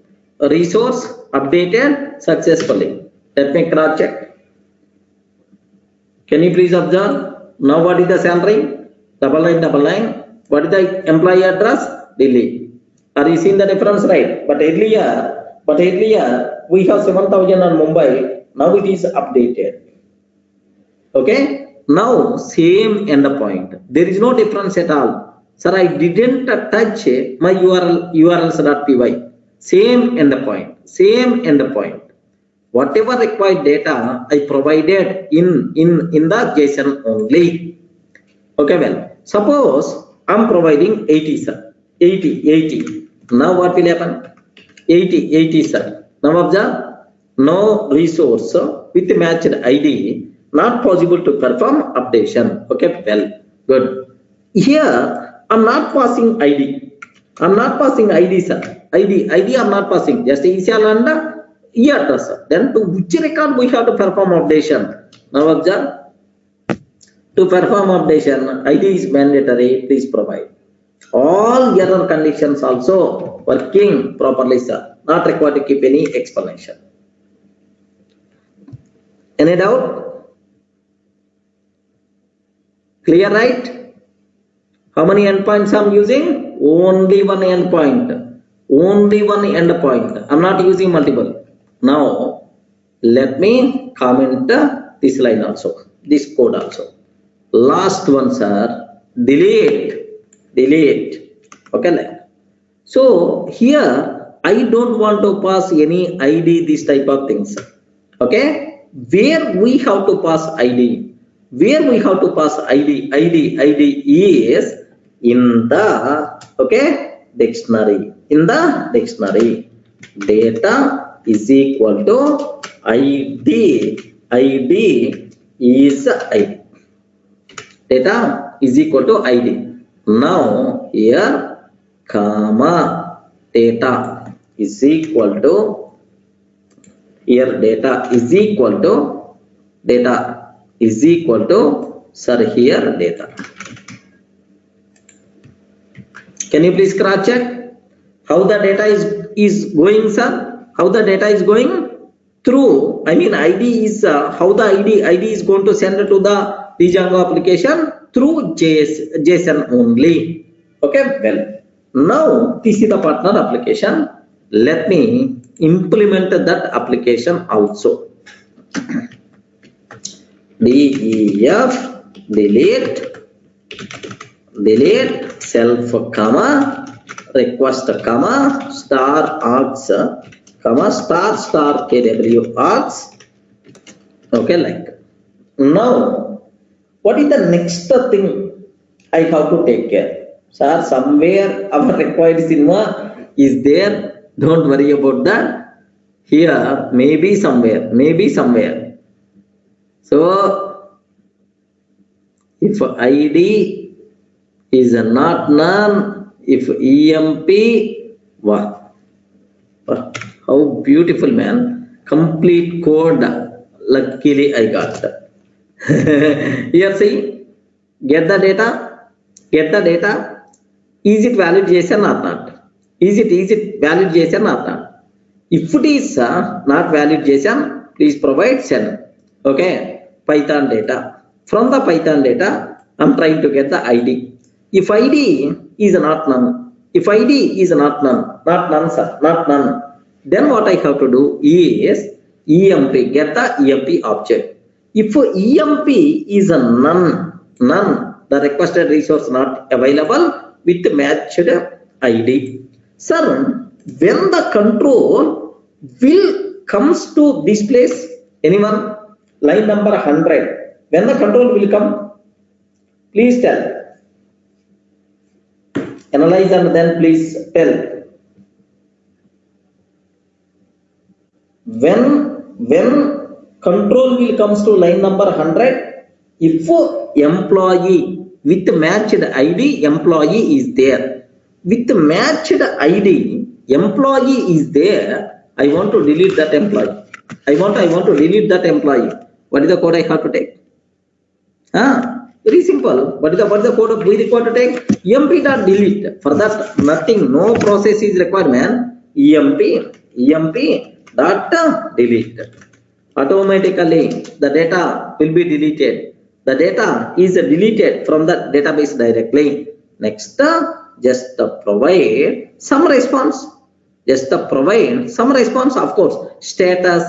A: Resource updated successfully. Let me cross check. Can you please observe? Now what is the salary? 9999. What is the employee address? Delhi. Are you seeing the difference, right? But earlier we have 7000 on Mumbai. Now it is updated. Okay. Now same endpoint. There is no difference at all. Sir, I didn't touch my urls.py. Same endpoint. Whatever required data I provided in the JSON only. Okay, well, suppose I'm providing 80, sir. 80. Now what will happen? 80, sir. Now observe, no resource with matched ID, not possible to perform updation. Okay, well, good. Here, I'm not passing ID. I'm not passing ID, sir. ID I'm not passing. Just ECL and address. Then to which record we have to perform updation? Now observe. To perform updation, ID is mandatory. Please provide. All error conditions also working properly, sir. Not required to keep any explanation. Any doubt? Clear, right? How many endpoints I'm using? Only one endpoint. Only one endpoint. I'm not using multiple. Now, let me comment this line also. This code also. Last one, sir. Delete. Okay. So, here, I don't want to pass any ID, this type of things. Okay. Where we have to pass ID? Where we have to pass ID is in the dictionary. In the dictionary, data is equal to ID. ID is ID. Data is equal to ID. Now here, comma, data is equal to, here data is equal to, sir, here data. Can you please cross check how the data is going, sir? How the data is going through? I mean, ID is how the ID is going to send to the Django application through JSON only. Okay, well, now this is the partner application. Let me implement that application also. Def delete self comma request comma star args comma star kw args. Okay, like now what is the next thing I have to take care? Sir, somewhere our required cinema is there. Don't worry about that. Here maybe somewhere. So if ID is not none, if EMP, wow, how beautiful, man. Complete code. Luckily I got that. Here see, get the data. Is it valid JSON or not? Is it valid JSON or not? If it is not valid JSON, please provide send. Okay, Python data. From the Python data, I'm trying to get the ID. If ID is not none, sir, not none. Then what I have to do is EMP, get the EMP object. If EMP is a none, the requested resource not available with matched ID. Sir, when the control will comes to this place, anyone? Line number 100. When the control will come, please tell. Analyze and then please tell. When control will comes to line number 100, if employee with matched ID, employee is there. With matched ID, employee is there. I want to delete that employee. I want to delete that employee. What is the code I have to take? Very simple. What is the code we require to take? emp.delete. For that, nothing, no process is required, man. emp dot delete. Automatically the data will be deleted. The data is deleted from the database directly. Next, just provide some response. Of course. Status,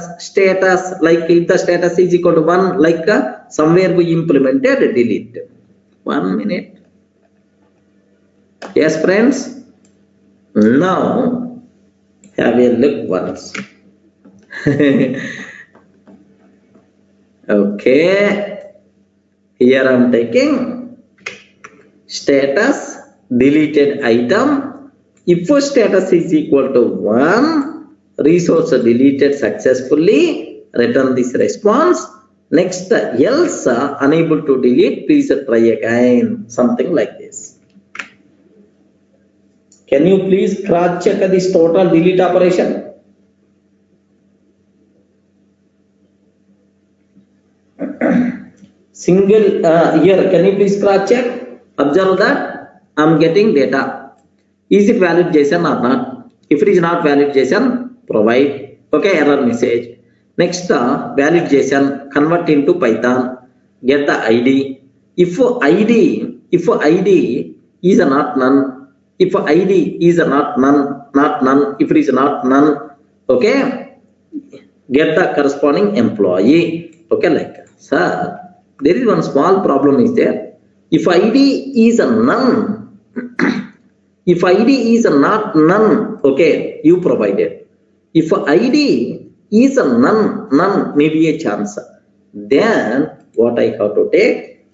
A: like if the status is equal to 1, like somewhere we implemented delete. 1 minute. Yes, friends. Now have a look once. Okay, here I am taking status deleted item. If status is equal to 1, resource deleted successfully, return this response. Next, else unable to delete, please try again, something like this. Can you please cross check this total delete operation? Single here, can you please cross check? Observe that I am getting data. Is it valid JSON or not? If it is not valid JSON, provide. Okay, error message. Next, valid JSON, convert into Python. Get the ID. If ID is not none. If ID is not none. If it is not none, okay, get the corresponding employee. Okay, like sir, there is one small problem is there. If ID is a none, if ID is not none, okay, you provided. If ID is a none, maybe a chance. Then what I have to take?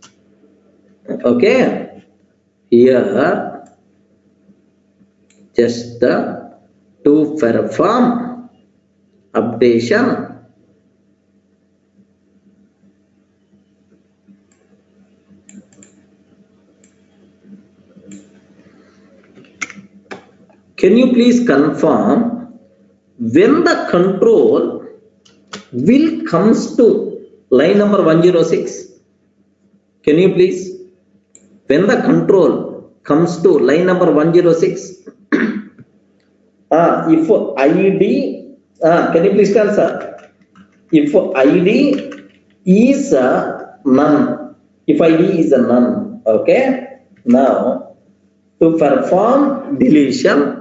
A: Okay, here just to perform updation. Can you please confirm when the control will comes to line number 106? Can you please, when the control comes to line number 106, if ID, can you please tell sir? If ID is none, if ID is a none, okay, now to perform deletion,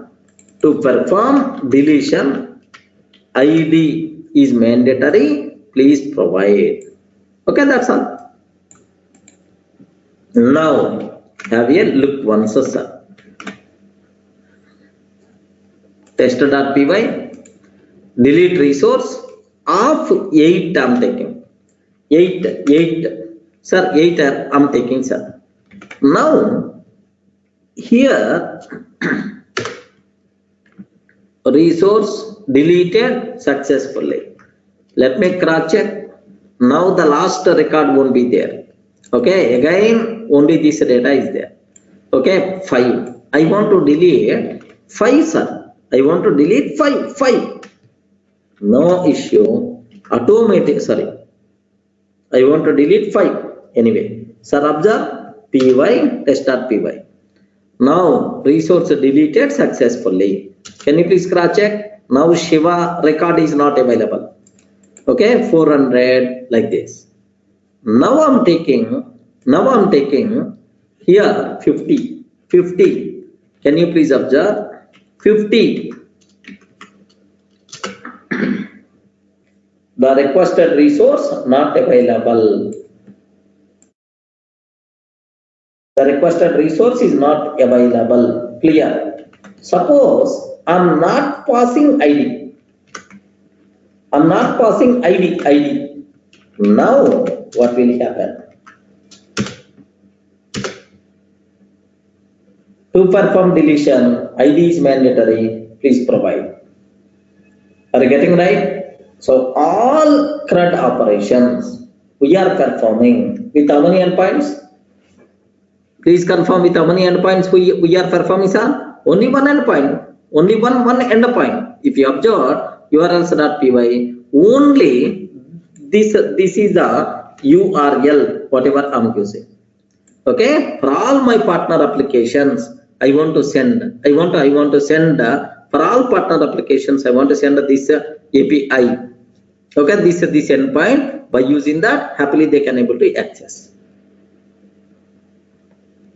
A: ID is mandatory, please provide. Okay, that's all. Now have a look once, sir. Test.py, delete resource of 8 I am taking. 8, sir, 8 I am taking, sir. Now here resource deleted successfully. Let me cross check. Now the last record won't be there. Okay, again only this data is there. Okay, 5. I want to delete 5, sir. I want to delete 5. No issue. Automatic, sorry. I want to delete 5. Anyway, sir, observe py test.py. Now resource deleted successfully. Can you please cross check? Now Shiva record is not available. Okay, 400 like this. Now I'm taking here 50. Can you please observe 50? The requested resource not available. The requested resource is not available. Clear? Suppose I'm not passing ID. I'm not passing ID. Now what will happen? To perform deletion, ID is mandatory. Please provide. Are you getting right? So all CRUD operations we are performing with how many endpoints? Please confirm with how many endpoints we are performing, sir? Only one endpoint. Only one endpoint. If you observe urls.py, only this is the URL, whatever I'm using. Okay, for all my partner applications, I want to send for all partner applications, I want to send this API. Okay, this endpoint. By using that, happily they can able to access.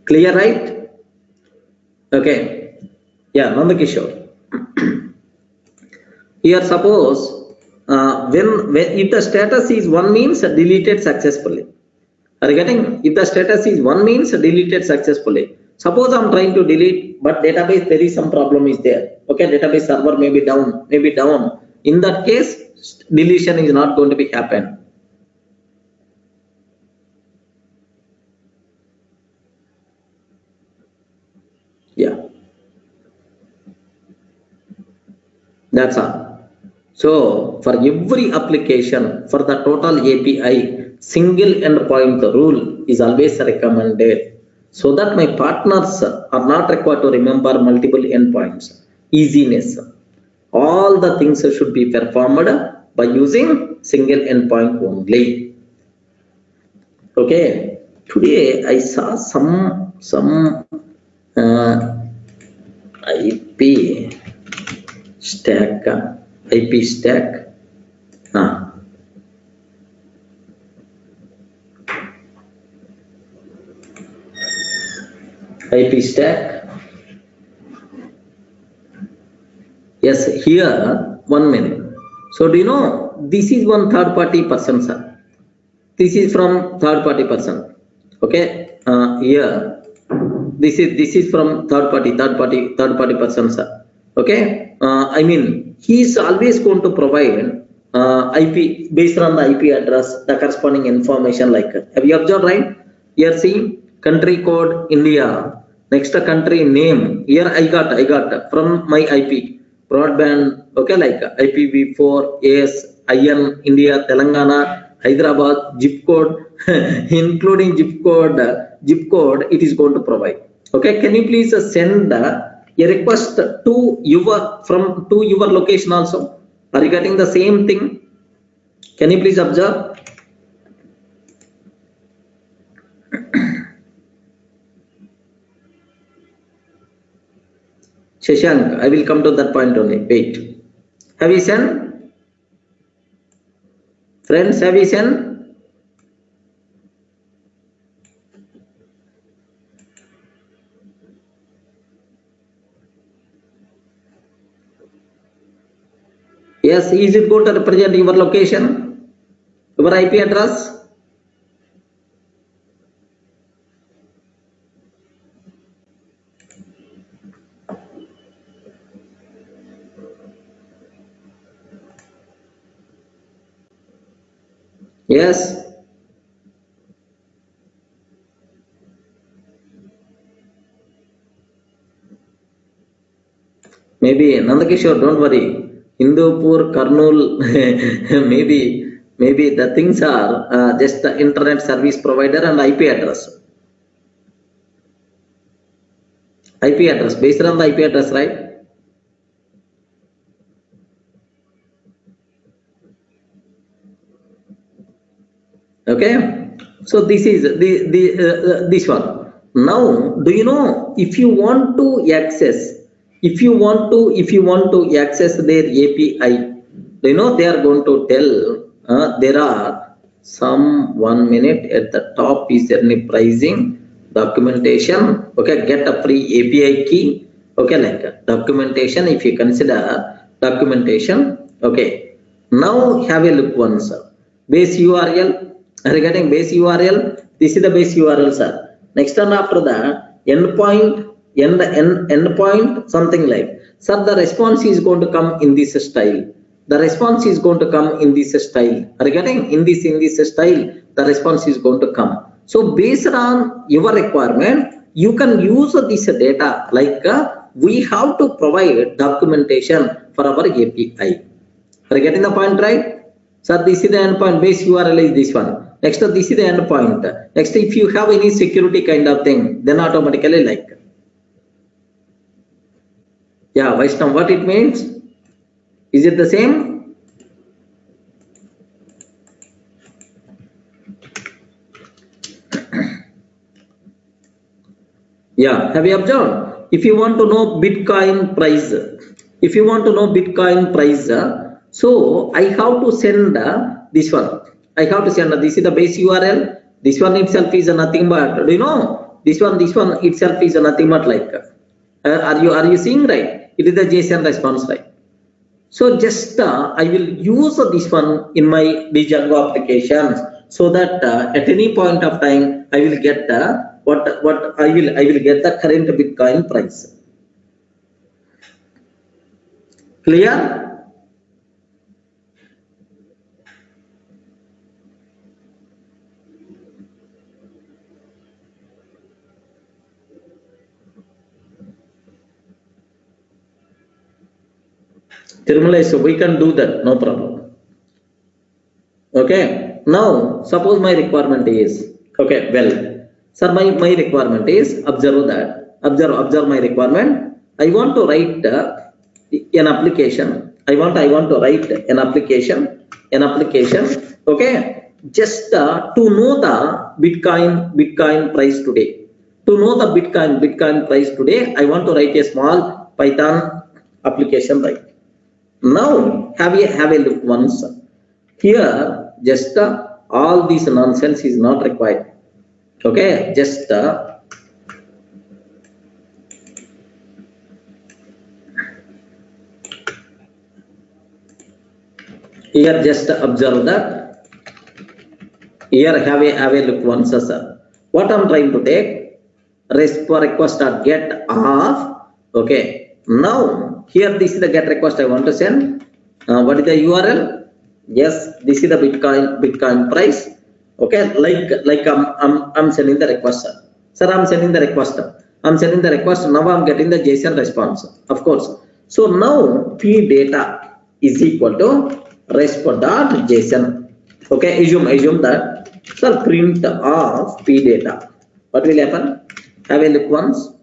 A: Clear, right? Okay. Yeah, Nandakishore. Here, suppose when if the status is 1 means deleted successfully. Are you getting? If the status is 1 means deleted successfully. Suppose I'm trying to delete, but database there is some problem is there. Okay, database server may be down, In that case, deletion is not going to be happen. Yeah, that's all. So for every application, for the total API, single endpoint rule is always recommended, so that my partners are not required to remember multiple endpoints. Easiness. All the things should be performed by using single endpoint only. Okay. Today I saw some IP stack. IP stack. IP stack. Yes, here 1 minute. So do you know this is one third party person, sir? This is from third party person. Okay, here this is from third party person, sir. Okay, I mean he is always going to provide IP based on the IP address, the corresponding information like. Have you observed, right? Here see country code India. Next country name. Here I got from my IP broadband. Okay, like IPv4 AS IN India Telangana Hyderabad zip code including zip code it is going to provide. Okay, can you please send a request to your location also? Are you getting the same thing? Can you please observe? Shashank, I will come to that point only. Wait. Have you sent? Friends, have you sent? Yes, is it going to represent your location? Your IP address? Yes. Maybe Nandakishore, don't worry. Hindupur, Karnool, maybe the things are just the internet service provider and IP address. IP address, based on the IP address, right? Okay, so this is this one. Now, do you know if you want to access their API, do you know they are going to tell there are some 1 minute at the top is there any pricing documentation. Okay, get a free API key. Okay, like documentation. If you consider documentation, okay. Now have a look once, sir. Base URL, are you getting base URL? This is the base URL, sir. Next one after that, endpoint, endpoint, something like, sir, the response is going to come in this style. The response is going to come in this style. Are you getting? In this style, the response is going to come. So based on your requirement, you can use this data, like we have to provide documentation for our API. Are you getting the point, right? So this is the endpoint, base URL is this one. Next, this is the endpoint. Next, if you have any security kind of thing, then automatically like, yeah, Vaishnav, what it means? Is it the same? Yeah, have you observed? If you want to know Bitcoin price, so I have to send this one. I have to send this is the base URL. This one itself is nothing but, do you know? This one itself is nothing but like, are you seeing right? It is the JSON response, right? So just I will use this one in my Django applications, so that at any point of time I will get what I will get the current Bitcoin price. Clear? Tirumala, so we can do that, no problem. Okay, now suppose my requirement is, okay, well, sir, my requirement is, observe my requirement. I want to write an application. I want to write an application, okay, just to know the Bitcoin price today. To know the Bitcoin price today, I want to write a small Python application, right? Now have a look once. Here just all this nonsense is not required. Okay, just here just observe that. Here have a look once, sir. What I'm trying to take, request.get of, okay. Now here this is the get request I want to send. What is the URL? Yes, this is the Bitcoin price. Okay, like I'm sending the request, sir. Sir, I'm sending the request. Now I'm getting the JSON response, of course. So now p data is equal to resp.json. Okay, assume that. Sir, print of p data. What will happen? Have a look once.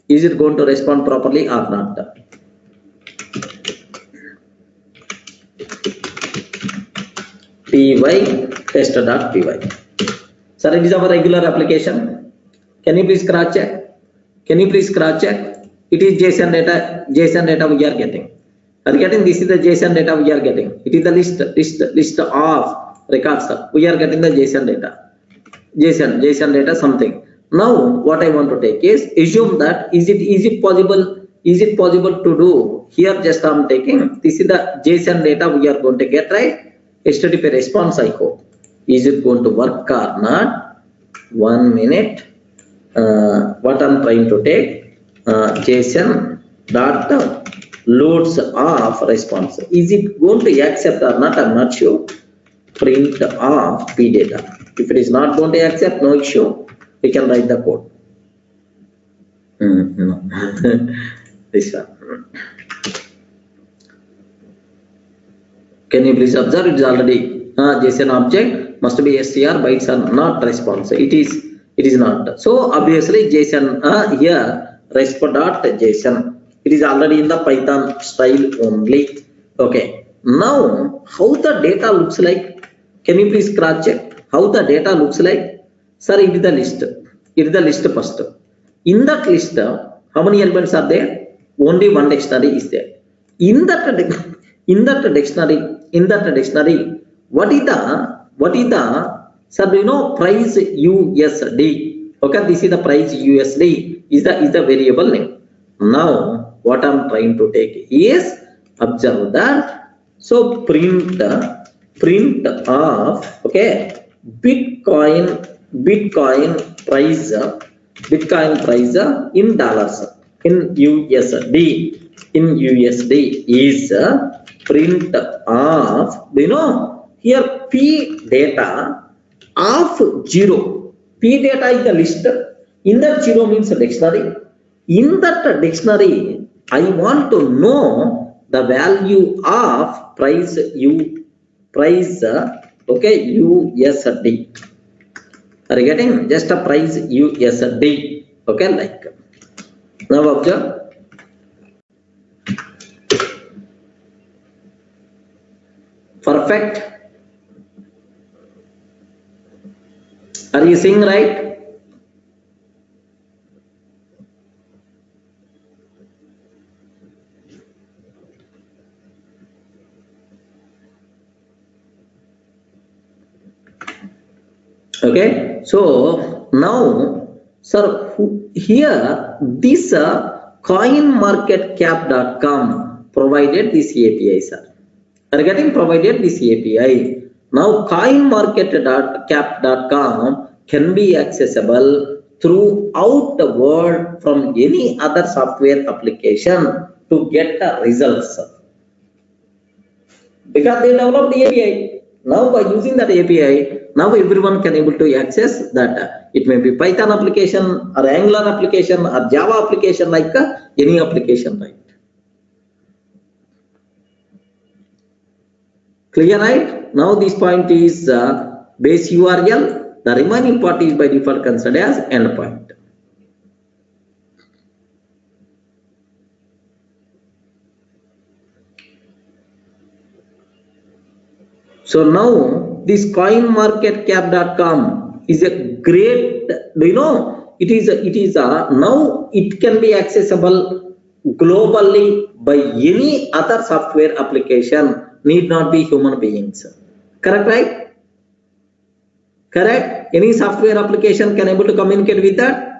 A: Is it going to respond properly or not? Py test.py. Sir, it is our regular application. Can you please cross check? It is JSON data we are getting. This is the JSON data we are getting. It is the list of records. We are getting the JSON data. JSON data something. Now what I want to take is, assume that is it possible to do here. Just I'm taking, this is the JSON data we are going to get, right? HTTP response, I hope. Is it going to work or not? 1 minute. What I'm trying to take, JSON dot loads of response. Is it going to accept or not? I'm not sure. Print of p data. If it is not going to accept, no issue. We can write the code. No. This one. Can you please observe? It is already JSON object must be str, bytes are not response. It is not. So obviously JSON here resp.json. It is already in the Python style only. Okay. Now how the data looks like? Can you please cross check how the data looks like? Sir, it is the list. It is the list first. In that list, how many elements are there? Only one dictionary is there. In that dictionary, what is the sir, do you know price USD? Okay, this is the price USD is the variable name. Now what I'm trying to take is, observe that. So print of, okay, Bitcoin price, in dollars, in USD, is print of, here P data of 0. P data is the list. In that 0 means a dictionary. In that dictionary, I want to know the value of price okay, USD. Are you getting? Just a price USD. Okay, like now observe. Perfect. Are you seeing right? Okay, so now, sir, here this coinmarketcap.com provided this API, sir. Are getting provided this API. Now coinmarketcap.com can be accessible throughout the world from any other software application to get the results, because they developed the API. Now by using that API, now everyone can able to access that. It may be Python application or Angular application or Java application, like any application, right? Clear, right? Now this point is base URL. The remaining part is by default considered as endpoint. So now this coinmarketcap.com is a great, it is now it can be accessible globally by any other software application, need not be human beings. Correct, right? Correct. Any software application can able to communicate with that.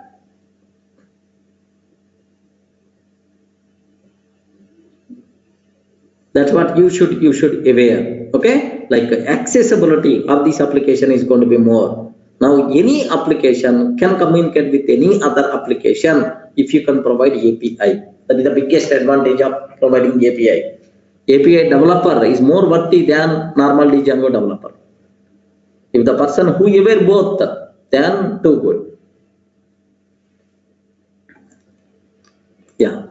A: That's what you should aware. Okay, like accessibility of this application is going to be more. Now any application can communicate with any other application if you can provide API. That is the biggest advantage of providing API. API developer is more worthy than normal Django developer. If the person who aware both, then too good. Yeah.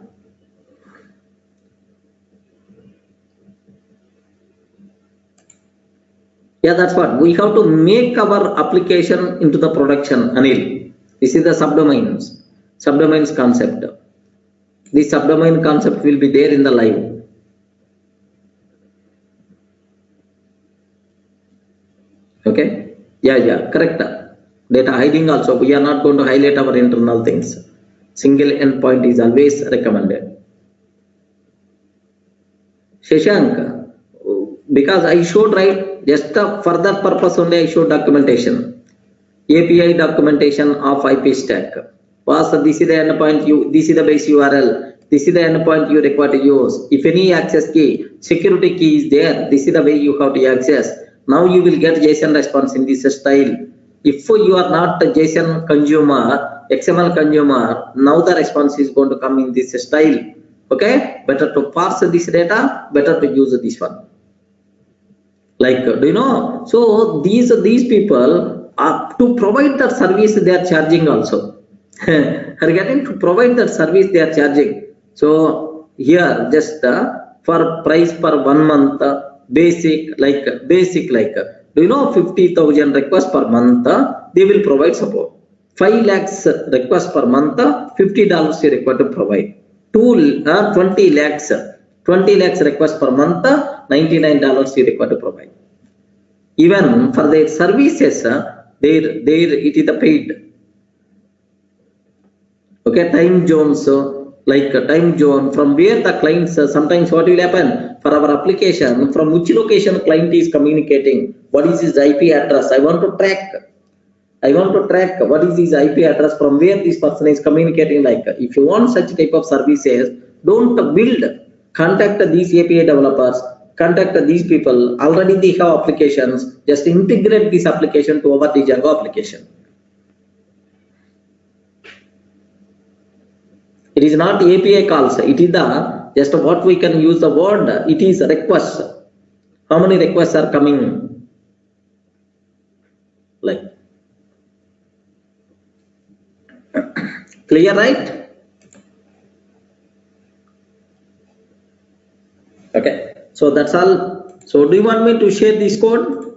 A: Yeah, that's what we have to make our application into the production, Anil. This is the subdomains concept. The subdomain concept will be there in the live. Okay, yeah, correct. Data hiding also, we are not going to highlight our internal things. Single endpoint is always recommended. Shashank, because I showed, right, just for that purpose only I showed documentation, API documentation of IP stack. This is the endpoint, this is the base URL, this is the endpoint you require to use. If any access key, security key is there, this is the way you have to access. Now you will get JSON response in this style. If you are not a JSON consumer, XML consumer, now the response is going to come in this style. Okay, better to parse this data, better to use this one. Like, do you know? So these people are to provide that service, they are charging also. Are getting to provide that service, they are charging. So here just for price per 1 month, basic like do you know 50,000 requests per month, they will provide support. 5 lakhs requests per month, $50 you require to provide. 20 lakhs requests per month, $99 you require to provide. Even for their services, it is the paid. Okay, time zones, like time zone from where the clients, sometimes what will happen for our application, from which location client is communicating, what is his IP address, I want to track what is his IP address, from where this person is communicating. Like, if you want such type of services, don't build, contact these API developers, contact these people. Already they have applications. Just integrate this application to our Django application. It is not API calls. It is the just what we can use the word. It is requests. How many requests are coming? Like clear, right? Okay. So that's all. So do you want me to share this code?